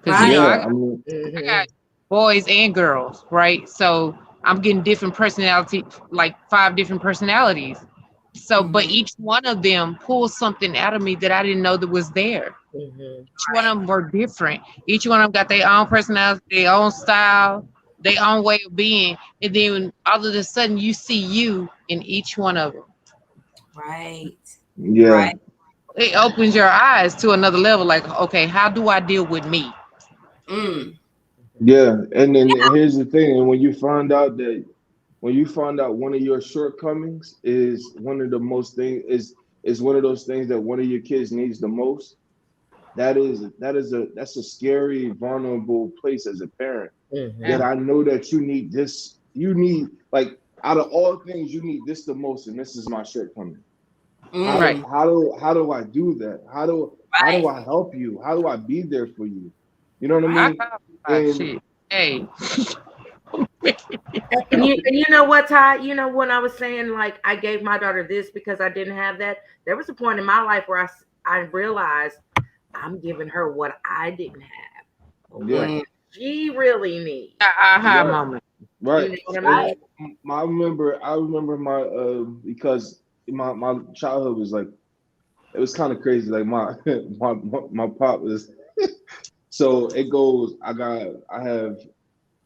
Because you Right. know, Yeah, I I mean, I Hmm. got boys and girls, right? So I'm getting different personality, like 5 different personalities. So, but Mhm. each one of them pulls something out of me that I didn't know that was there. Hmm. Each one of them were different. Each one of them got their own personality, their own style, their own way of being. And then all of a sudden, you see you in each one of them. Right. yeah, Right. It opens your eyes to another level. Like, okay, how do I deal with me? Mm. yeah. And then here's the thing, and when you find out one of your shortcomings is one of the most thing is one of those things that one of your kids needs the most, that's a scary, vulnerable place as a parent. That Yeah. Hmm. I know that you need this, you need like out of all things, you need this the most, and this is my shortcoming. How Right. do how do I do that? How do Right. I help you? How do I be there for you? You know what I Right. I mean? call And shit. Hey. And you know what, Ty? You know when I was saying like I gave my daughter this because I didn't have that. There was a point in my life where I realized I'm giving her what I didn't have, or what yeah, Mm. she really needs. Aha right, moment. right. You know what I And mean? Right. I remember my because my childhood was like it was kind of crazy. Like my pop was so it goes. I have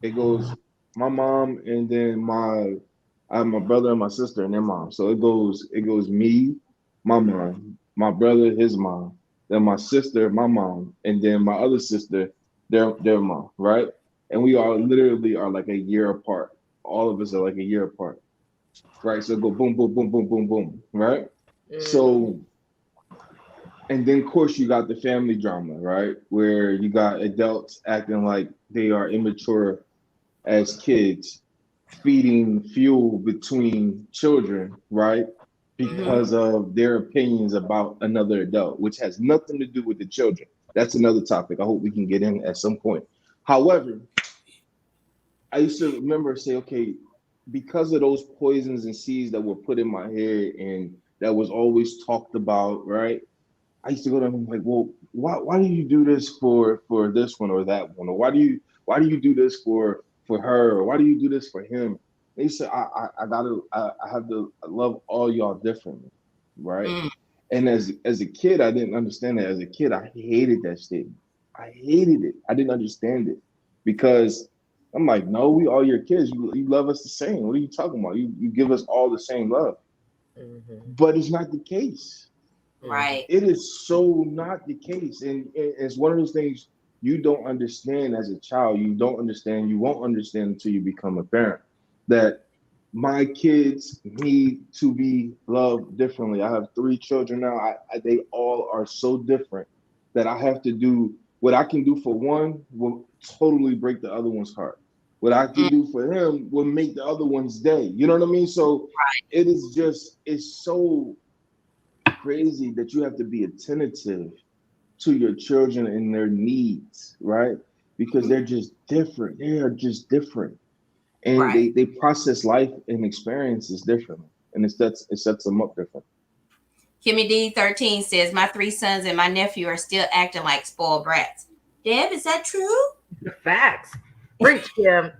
it goes my mom and then I have my brother and my sister and their mom. So it goes me, my mom, my brother, his mom, then my sister, my mom, and then my other sister, their mom, right? And we are literally are like a year apart. All of us are like a year apart, right? So it go boom, boom, boom, boom, boom, boom, right? Hmm. So and then of course you got the family drama, right? Where you got adults acting like they are immature as kids, feeding fuel between children, right? Mhm. Because of their opinions about another adult, which has nothing to do with the children. That's another topic. I hope we can get in at some point. However, I used to remember say, okay, because of those poisons and seeds that were put in my head and that was always talked about, right? I used to go to them like, well, why do you do this for this one or that one, or why do you do this for her? Or why do you do this for him? And he said, I have to love all y'all differently, right? Mm. And as a kid, I didn't understand that. As a kid, I hated that statement. I hated it. I didn't understand it because I'm like, no, we all your kids. You love us the same. What are you talking about? You give us all the same love. But it's not the case. Right. It is so not the case. And it's one of those things you don't understand as a child. You don't understand. You won't understand until you become a parent. That my kids need to be loved differently. I have 3 children now. They all are so different that I have to do what I can do for one will totally break the other one's heart. What I can do for him will make the other one's day. You know what I mean? So it is just, it's so crazy that you have to be attentive to your children and their needs, right? Because they're just different. They are just different. And they process life and experiences differently. And it sets them up different. Kimmy D13 says, my 3 sons and my nephew are still acting like spoiled brats. Deb, is that true? Facts. Preach, Kim.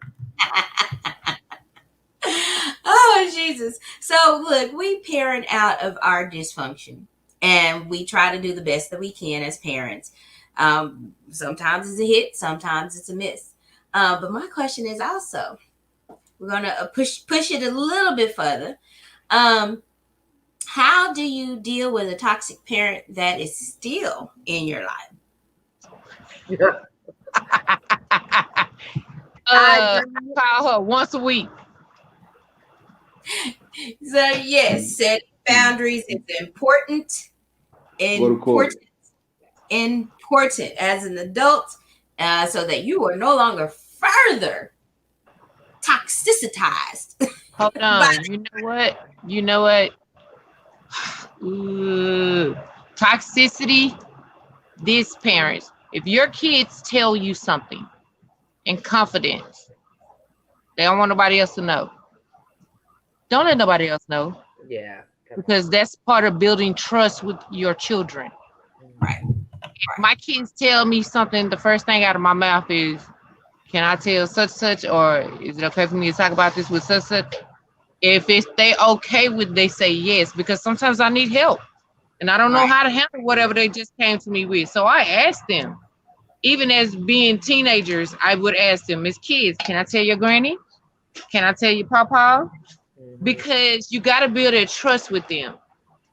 Oh, Jesus. So, look, we parent out of our dysfunction. And we try to do the best that we can as parents. Sometimes it's a hit. Sometimes it's a miss. But my question is also, we're going to push it a little bit further. How do you deal with a toxic parent that is still in your life? I call her once a week. So yes, setting boundaries is important. Important as an adult, so that you are no longer further toxicitized. Hold on. You know what? Toxicity. These parents, if your kids tell you something in confidence, they don't want nobody else to know. Don't let nobody else know. Yeah. Because that's part of building trust with your children. Right. My kids tell me something, the first thing out of my mouth is, can I tell such, or is it okay for me to talk about this with such? If they okay with, they say yes, because sometimes I need help and I don't know how to handle whatever they just came to me with. So I asked them, even as being teenagers, I would ask them as kids, can I tell your granny? Can I tell your papa? Because you got to build a trust with them.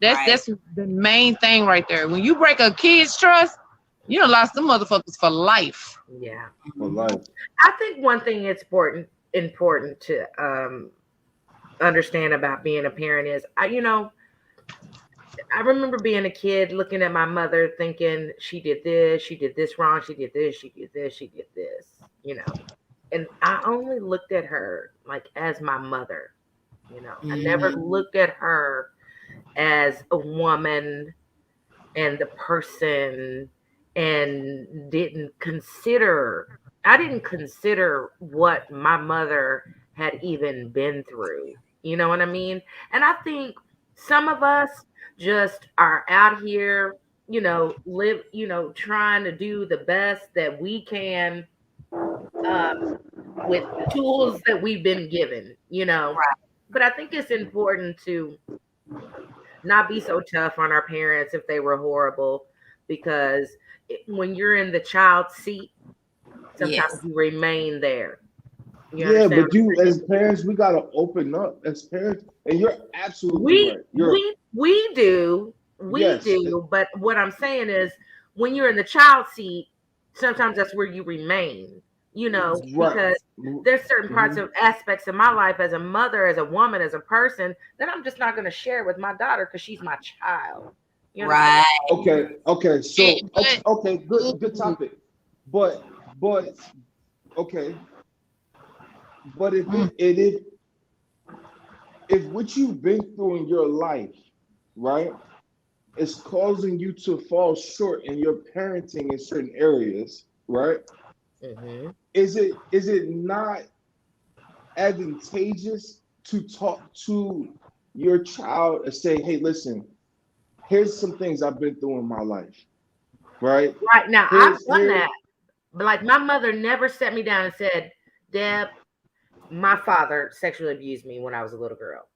That's the main thing right there. When you break a kid's trust, you done lost them motherfuckers for life. Yeah. For life. I think one thing it's important to understand about being a parent is, I remember being a kid looking at my mother thinking she did this wrong, she did this, and I only looked at her like as my mother. I never looked at her as a woman and the person, and didn't consider what my mother had even been through. You know what I mean? And I think some of us just are out here, trying to do the best that we can with the tools that we've been given, But I think it's important to not be so tough on our parents if they were horrible, because when you're in the child's seat, sometimes you remain there. But as parents, we gotta open up as parents, and you're absolutely right. We do. But what I'm saying is, when you're in the child's seat, sometimes that's where you remain. Because there's certain parts of aspects of my life as a mother, as a woman, as a person, that I'm just not going to share with my daughter because she's my child. Right. Okay. So, okay, good topic. But okay. But if what you've been through in your life, right, is causing you to fall short in your parenting in certain areas, right? Mm-hmm. Is it not advantageous to talk to your child and say, hey, listen, here's some things I've been through in my life, right? Right now, I've done that. But like my mother never sat me down and said, Deb, my father sexually abused me when I was a little girl.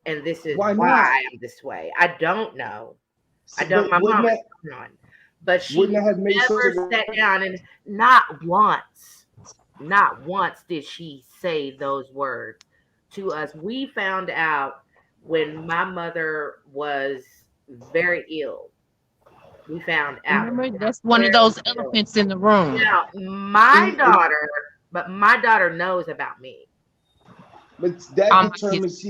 And this is Why why not? I am this way. I don't know. I don't. But My mom is gone, but she wouldn't that have made never sense? sat down and not once did she say those words to us. We found out when my mother was very ill. We found out. Remember, that's one of those elephants in the room. Now, my daughter knows about me. But that Um, determines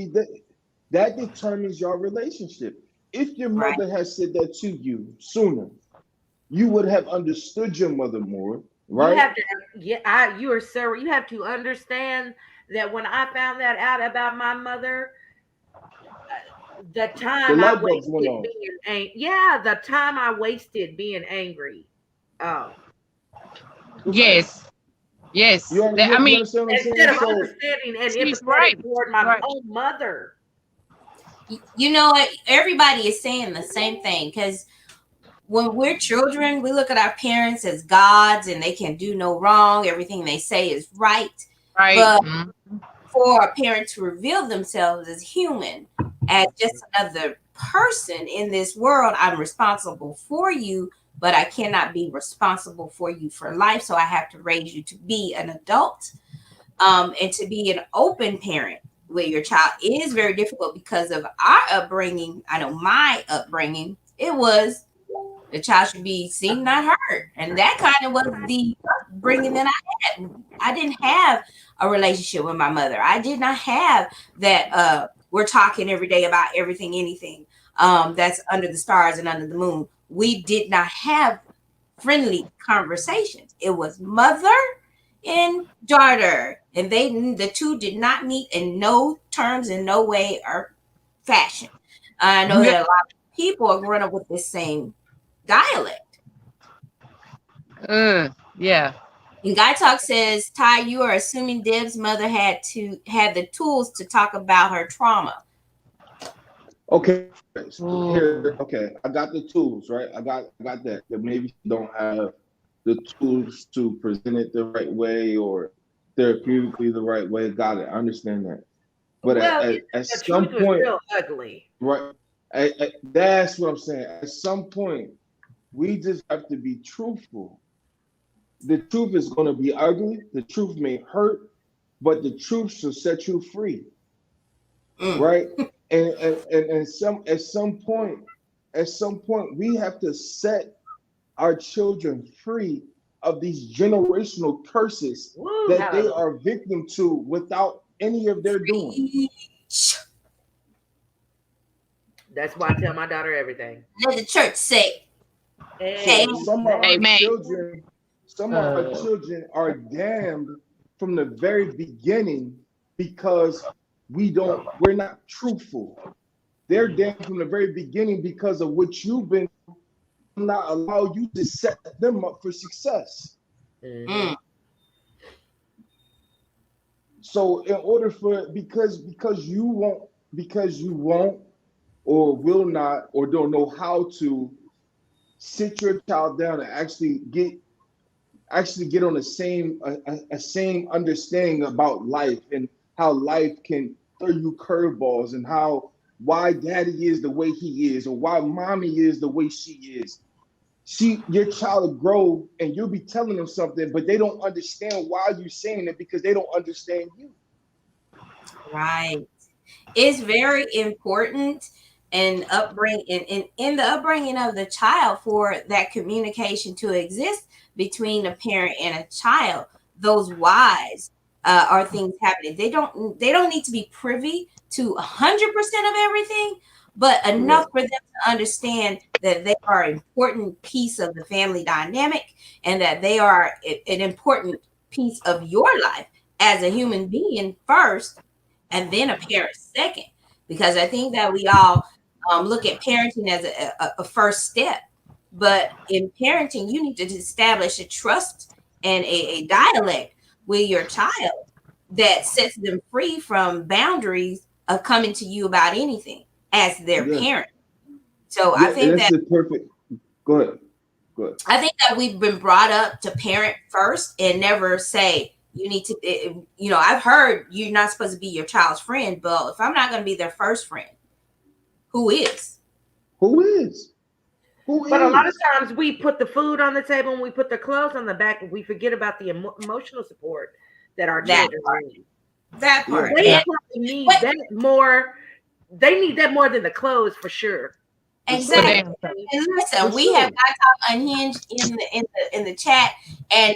that determines your relationship. If your Right. mother has said that to you sooner, you would have understood your mother more, right? You have to, you are so. You have to understand that when I found that out about my mother, the time I light bulbs went wasted on. being angry. The time I wasted being angry. Oh, yes, yes. You I mean, understand what I'm instead saying? of So understanding and she's empathetic right. toward my Right. own mother. You know what? Everybody is saying the same thing because when we're children, we look at our parents as gods and they can do no wrong. Everything they say is right. Right. But Mhm. for a parent to reveal themselves as human, as just another person in this world, I'm responsible for you, but I cannot be responsible for you for life. So I have to raise you to be an adult, and to be an open parent with your child is very difficult because of our upbringing. I know my upbringing, it was the child should be seen, not heard. And that kind of was the upbringing that I had. I didn't have a relationship with my mother. I did not have that we're talking every day about everything, anything that's under the stars and under the moon. We did not have friendly conversations. It was mother and daughter, and the two did not meet in no terms, in no way or fashion. I know that a lot of people are growing up with the same dialect. Yeah. And Guy Talk says, Ty, you are assuming Deb's mother had the tools to talk about her trauma. okay, okay, I got the tools, right? I got that. That maybe she don't have the tools to present it the right way or therapeutically the right way. Got it. I understand that. But at The some truth was point, real ugly. right? That's what I'm saying. At some point, we just have to be truthful. The truth is going to be ugly. The truth may hurt, but the truth shall set you free, right? And at some point, we have to set our children free of these generational curses Woo, that they hallelujah. are victim to without any of their doing. That's why I tell my daughter everything. Let the church say. So some of our Amen. children, are damned from the very beginning because we're not truthful. They're damned from the very beginning because of what you've been not allow you to set them up for success. Mhm. So in order for because you won't or will not or don't know how to sit your child down and actually get on the same a same understanding about life and how life can throw you curveballs and why daddy is the way he is or why mommy is the way she is. Your child will grow and you'll be telling them something, but they don't understand why you're saying it because they don't understand you. Right. It's very important in the upbringing of the child for that communication to exist between a parent and a child. Those whys are things happening. They don't need to be privy to 100% of everything, but enough for them to understand that they are an important piece of the family dynamic and that they are an important piece of your life as a human being first, and then a parent second. Because I think that we all look at parenting as a first step. But in parenting, you need to establish a trust and a dialect with your child that sets them free from boundaries of coming to you about anything as their parent. So I think that's the perfect. Go ahead. Good. I think that we've been brought up to parent first and never say you need to. I've heard you're not supposed to be your child's friend, but if I'm not going to be their first friend, who is? Who is? Who But a lot of is? times we put the food on the table and we put the clothes on the back, and we forget about the emotional support that our That children need. That Yeah. part. They And, probably need Wait. that more. They need that more than the clothes for sure. exactly. Damn. And listen, For we sure. have got Talk Unhinged in the chat, and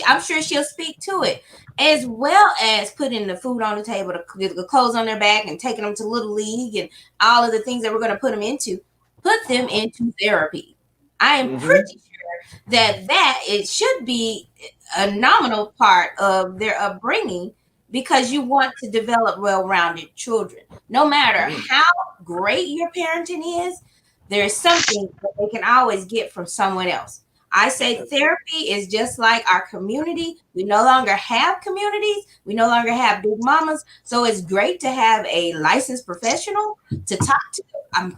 I'm sure she'll speak to it, as well as putting the food on the table, the clothes on their back, and taking them to Little League, and all of the things that we're going to put them into. Put them into therapy. I am Mhm. pretty sure that it should be a nominal part of their upbringing, because you want to develop well-rounded children. No matter how great your parenting is, there's something that they can always get from someone else. I say therapy is just like our community. We no longer have communities. We no longer have big mamas. So it's great to have a licensed professional to talk to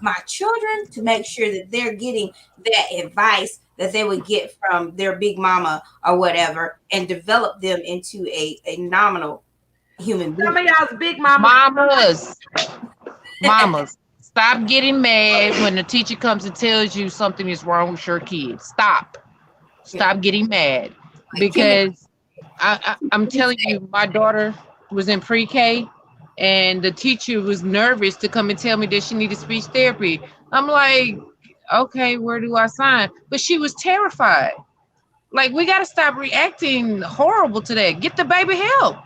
my children, to make sure that they're getting that advice that they would get from their big mama or whatever, and develop them into a nominal human being. Some of y'all's big mamas. Mamas, stop getting mad when the teacher comes and tells you something is wrong with your kids. Stop getting mad, because I'm telling you, my daughter was in pre-K, and the teacher was nervous to come and tell me that she needed speech therapy. I'm like, okay, where do I sign? But she was terrified. Like, we got to stop reacting horrible to that. Get the baby help.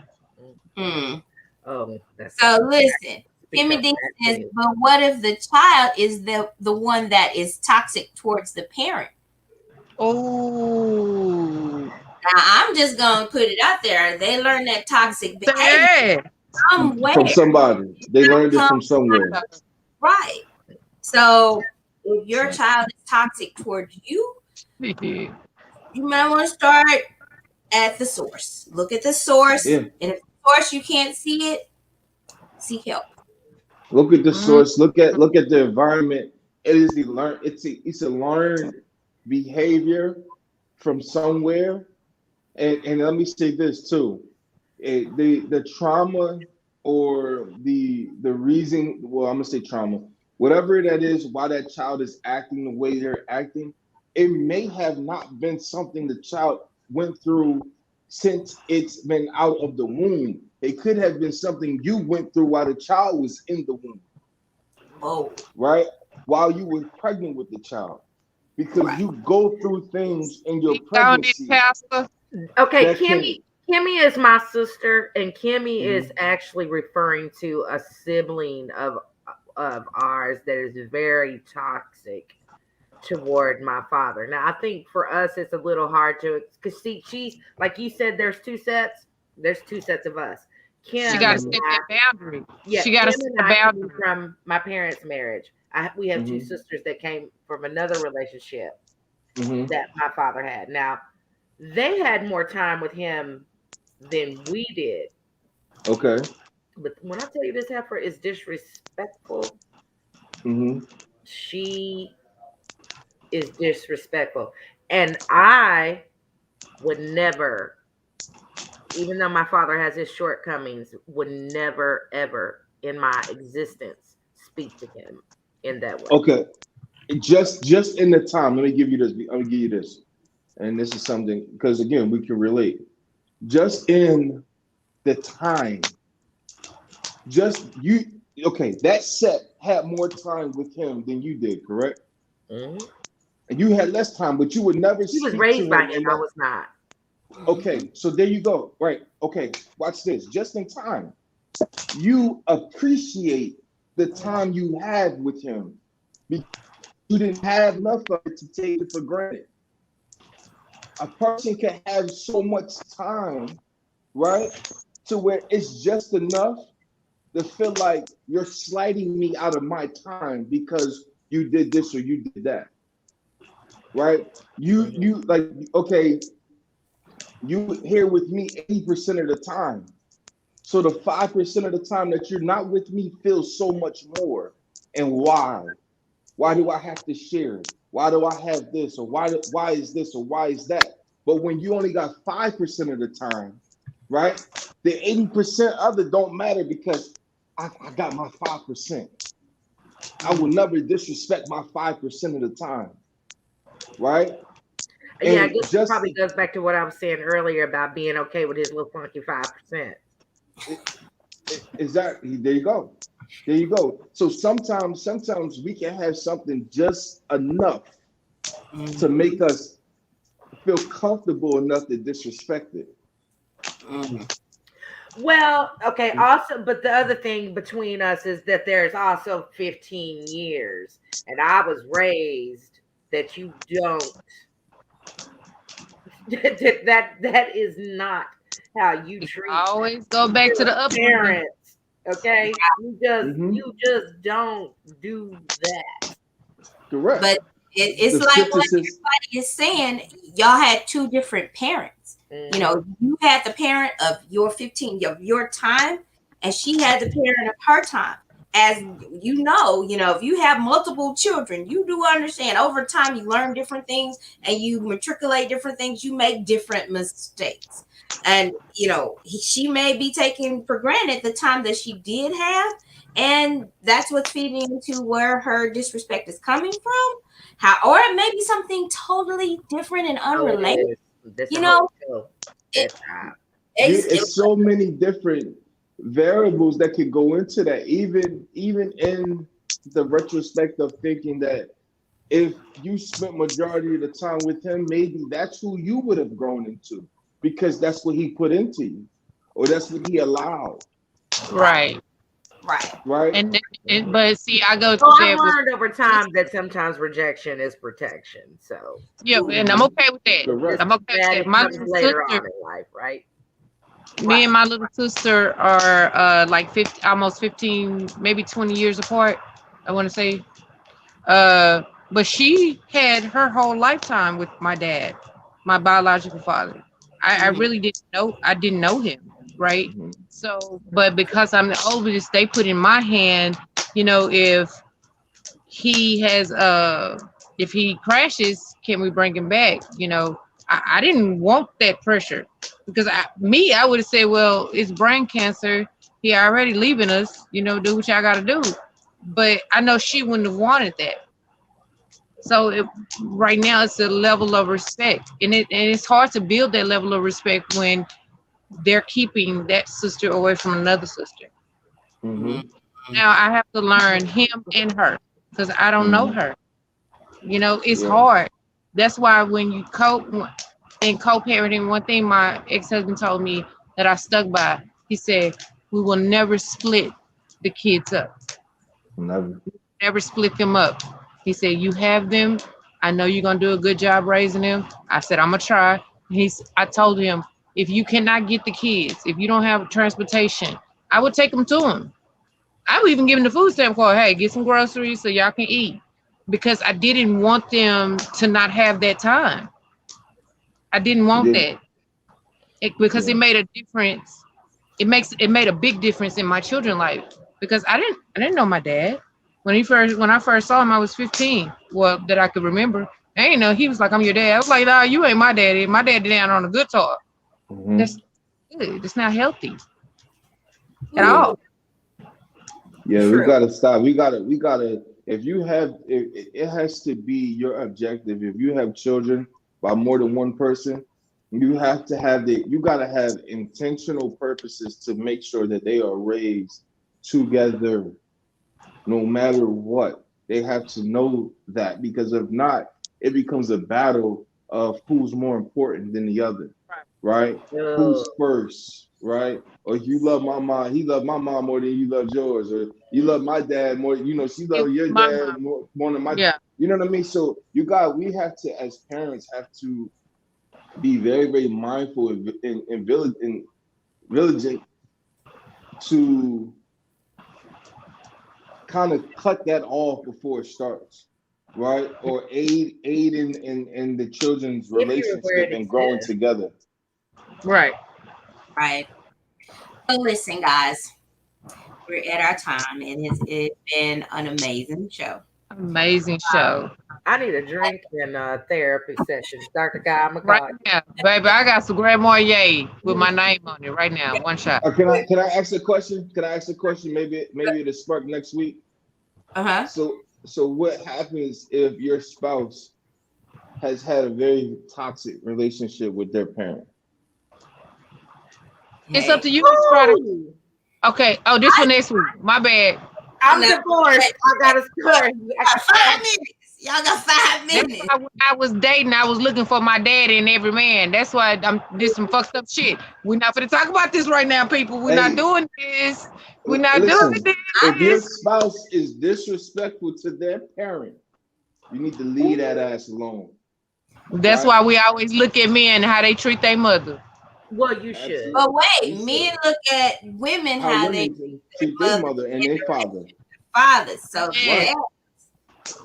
Oh, that's So listen, Kimmy D says, but what if the child is the one that is toxic towards the parent? Oh, Now I'm just gonna put it out there. They learn that toxic behavior yeah. somewhere. From somebody. They learned it from somewhere. Right. So if your child is toxic towards you, you might want to start at the source. Look at the source. Yeah. And if the source you can't see it, seek help. Look at the source. Look at the environment. It is it's a learned behavior from somewhere. And let me say this too. The trauma or the reason, well, I'm gonna say trauma, whatever that is, why that child is acting the way they're acting, it may have not been something the child went through since it's been out of the womb. It could have been something you went through while the child was in the womb. Oh, right? While you were pregnant with the child. Because you go through things in your pregnancy. Okay, that Kimmy is my sister, and Kimmy is actually referring to a sibling of ours that is very toxic toward my father. Now, I think for us, it's a little hard to, because see, she's like you said, there's two sets of us. Kim, she got to set that boundary. Yeah, she got to set the boundary from my parents' marriage. We have two sisters that came from another relationship that my father had. Now, they had more time with him than we did. Okay. But when I tell you this heifer is disrespectful, she is disrespectful. And I would never, even though my father has his shortcomings, would never, ever in my existence speak to him in that way. Okay. Just in the time, let me give you this. And this is something, because again, we can relate. Just in the time, that set had more time with him than you did, correct? And you had less time, but you would never He was raised by him, I was not. Okay, so there you go. Right. Okay, watch this. Just in time, you appreciate the time you had with him because you didn't have enough of it to take it for granted. A person can have so much time, right, to where it's just enough to feel like you're sliding me out of my time because you did this or you did that, right? You like, okay, you here with me 80% of the time. So the 5% of the time that you're not with me feels so much more. And why? Why do I have to share it? Why do I have this? Or why is this? Or why is that? But when you only got 5% of the time, right? The 80% of it don't matter because I got my 5%. I will never disrespect my 5% of the time, right? Yeah, I And guess it just probably goes back to what I was saying earlier about being okay with his little funky 5%. exactly, there you go. There you go. So sometimes we can have something just enough to make us feel comfortable enough to disrespect it. Well, okay. Also, but the other thing between us is that there's also 15 years, and I was raised that you don't. that is not how you You treat always go back to your the upbringing. parents. Okay, Mhm. you just don't do that. Correct. But it's The like scripture what says, everybody is saying. Y'all had two different parents. You know, you had the parent of your 15 of your time, and she had the parent of her time. As you know, if you have multiple children, you do understand over time you learn different things and you matriculate different things, you make different mistakes. And she may be taking for granted the time that she did have, and that's what's feeding into where her disrespect is coming from. Or it may be something totally different and unrelated. That's You a know, whole show. it, you, it, it's so many different variables that could go into that. Even in the retrospect of thinking that if you spent majority of the time with him, maybe that's who you would have grown into because that's what he put into you, or that's what he allowed. Right. Right. But see, I go to Well, I've that with learned over time that sometimes rejection is protection. So and I'm okay with that. Correct. I'm okay with that that. My comes little later sister, on in life, right? me and my little sister are like 50, almost 15, maybe 20 years apart. I want to say, but she had her whole lifetime with my dad, my biological father. I really didn't know. I didn't know him, right? Mhm. So, but because I'm the oldest, they put in my hand, if he has if he crashes, can we bring him back? I didn't want that pressure because I would have said, well, it's brain cancer. He already leaving us, do what y'all gotta do. But I know she wouldn't have wanted that. So right now it's a level of respect, and it's hard to build that level of respect when they're keeping that sister away from another sister. Mhm. Now I have to learn him and her because I don't know Mhm. her. It's Yeah. hard. That's why when you co-parenting, one thing my ex-husband told me that I stuck by, he said, we will never split the kids up. Never. Never split them up. He said, you have them. I know you're going to do a good job raising them. I said, I'm going to try. I told him, if you cannot get the kids, if you don't have transportation, I would take them to him. I would even give them the food stamp card. Hey, get some groceries so y'all can eat. Because I didn't want them to not have that time. I didn't want Yeah. that. Because Yeah. it made a difference. It made a big difference in my children's life. Because I didn't know my dad. When I first saw him, I was 15. Well, that I could remember. I didn't know. He was like, I'm your dad. I was like, nah, you ain't my daddy. My daddy down on the guitar. That's Mhm. good. It's not healthy at Yeah. all. Yeah, we True. gotta stop. We gotta. If you have, it has to be your objective. If you have children by more than one person, you have to have you gotta have intentional purposes to make sure that they are raised together, no matter what. They have to know that because if not, it becomes a battle of who's more important than the other, right? Who's first, right? Or you love my mom, he loved my mom more than you loved yours, or you love my dad more, she It's loved your my dad mom. more than my, Yeah. you know what I mean? So we have to, as parents, have to be very, very mindful and vigilant to kind of cut that off before it starts, right? Or aid in the children's If you're aware relationship it and growing exists. together. Right. Right. So listen, guys, we're at our time, and it's been an amazing show. Amazing show. I need a drink and therapy session. Dr. Guy Right McCall. now, baby, I got some Grand Marnier with my name on it right now. One shot. Can I ask a question? Can I ask a question? Maybe it'll spark next week. Uh-huh. So what happens if your spouse has had a very toxic relationship with their parent? It's up to you, Miss Carter. Okay. Oh, this one next week. My bad. I'm divorced. I got a story. I got 5 minutes. Y'all got 5 That's minutes. why when I was dating, I was looking for my daddy in every man. That's why I'm did some fucked up shit. We're not gonna talk about this right now, people. We're not doing this. We're not Listen, doing this. if your spouse is disrespectful to their parent, you need to leave that ass alone. That's why we always look at men how they treat their mother. Well, you should. But wait, men look at women how they women treat their mother and their father. fathers. So Yeah.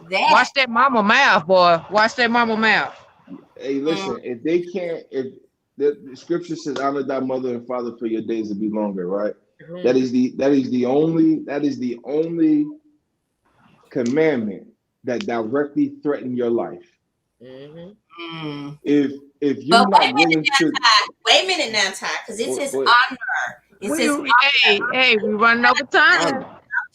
that Watch that mama mouth, boy. Watch that mama mouth. Hey, listen, if they can't, if the scripture says honor thy mother and father for your days to be longer, right? Mhm. That is the only commandment that directly threaten your life. Mhm. If you're But not willing to, wait a minute now, Ty, because it says Wait. honor. It says honor. Hey, we running over time.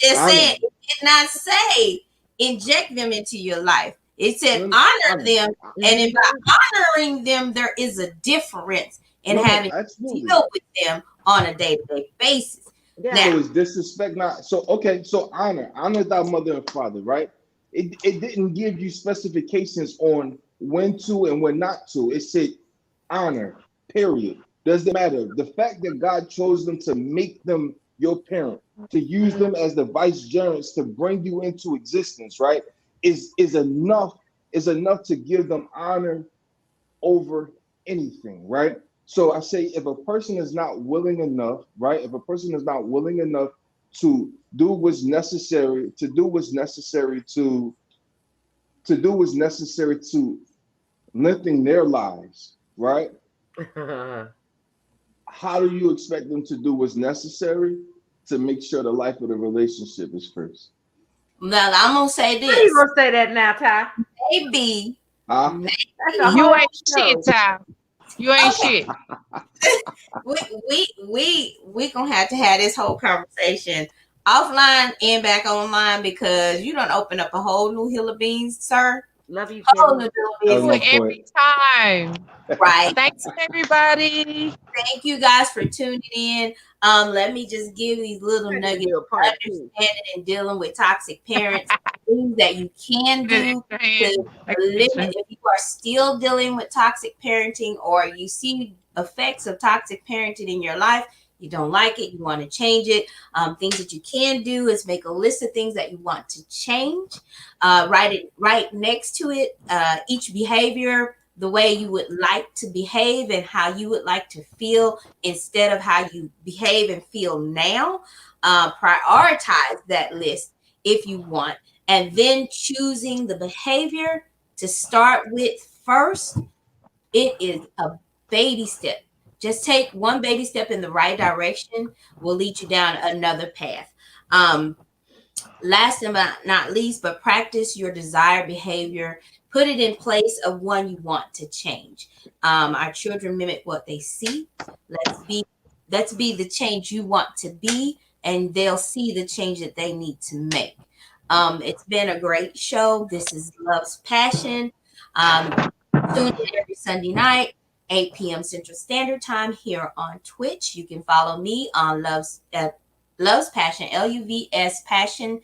Just honor. saying, it did not say inject them into your life. It said No, honor them, and Mhm. by honoring them, there is a difference in No, having to absolutely. deal with them on a day-to-day basis. Yeah. Now, So is disrespect not so okay? So honor thy mother and father, right? It didn't give you specifications on when to and when not to. It said honor, period. Doesn't matter. The fact that God chose them to make them your parent, to use them as the vicegerents to bring you into existence, right? Is enough to give them honor over anything, right? So I say if a person is not willing enough, right? If a person is not willing enough to do what's necessary, to lifting their lives, right? How do you expect them to do what's necessary to make sure the life of the relationship is first? now I'm gonna say How this. you gonna say that now, Ty? Maybe That's a You whole ain't show. shit, Ty. You ain't shit. we gonna have to have this whole conversation offline and back online because you don't open up a whole new hill of beans, sir. Love you, Whole Kim. new hill of Oh, beans. no. Every time. Right. Thanks, everybody. Thank you guys for tuning in. Let me just give these little I need to nuggets do a of part two. understanding and dealing with toxic parents, things that you can do to limit if you are still dealing with toxic parenting or you see effects of toxic parenting in your life. You don't like it, you want to change it. Things that you can do is make a list of things that you want to change. Write it right next to it. Each behavior, the way you would like to behave and how you would like to feel instead of how you behave and feel now. Prioritize that list if you want. And then choosing the behavior to start with first. It is a baby step. Just take one baby step in the right direction will lead you down another path. Last but not least, but practice your desired behavior. Put it in place of one you want to change. Our children mimic what they see. Let's be the change you want to be, and they'll see the change that they need to make. It's been a great show. This is Love's Passion. Tune in every Sunday night, 8 p.m. Central Standard Time here on Twitch. You can follow me on Love's Passion, LUVS Passion,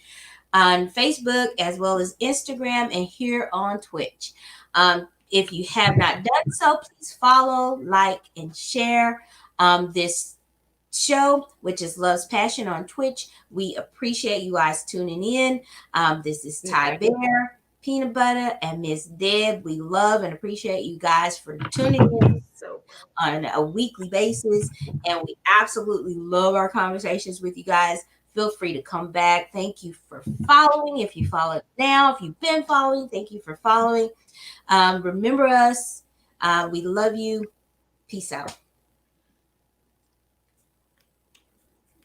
on Facebook as well as Instagram and here on Twitch. If you have not done so, please follow, like, and share this show, which is Love's Passion on Twitch. We appreciate you guys tuning in. This is Ty Bear, Peanut Butter, and Miss Deb. We love and appreciate you guys for tuning in on a weekly basis, and we absolutely love our conversations with you guys. Feel free to come back. Thank you for following. If you follow now, if you've been following, thank you for following. Remember us. We love you. Peace out.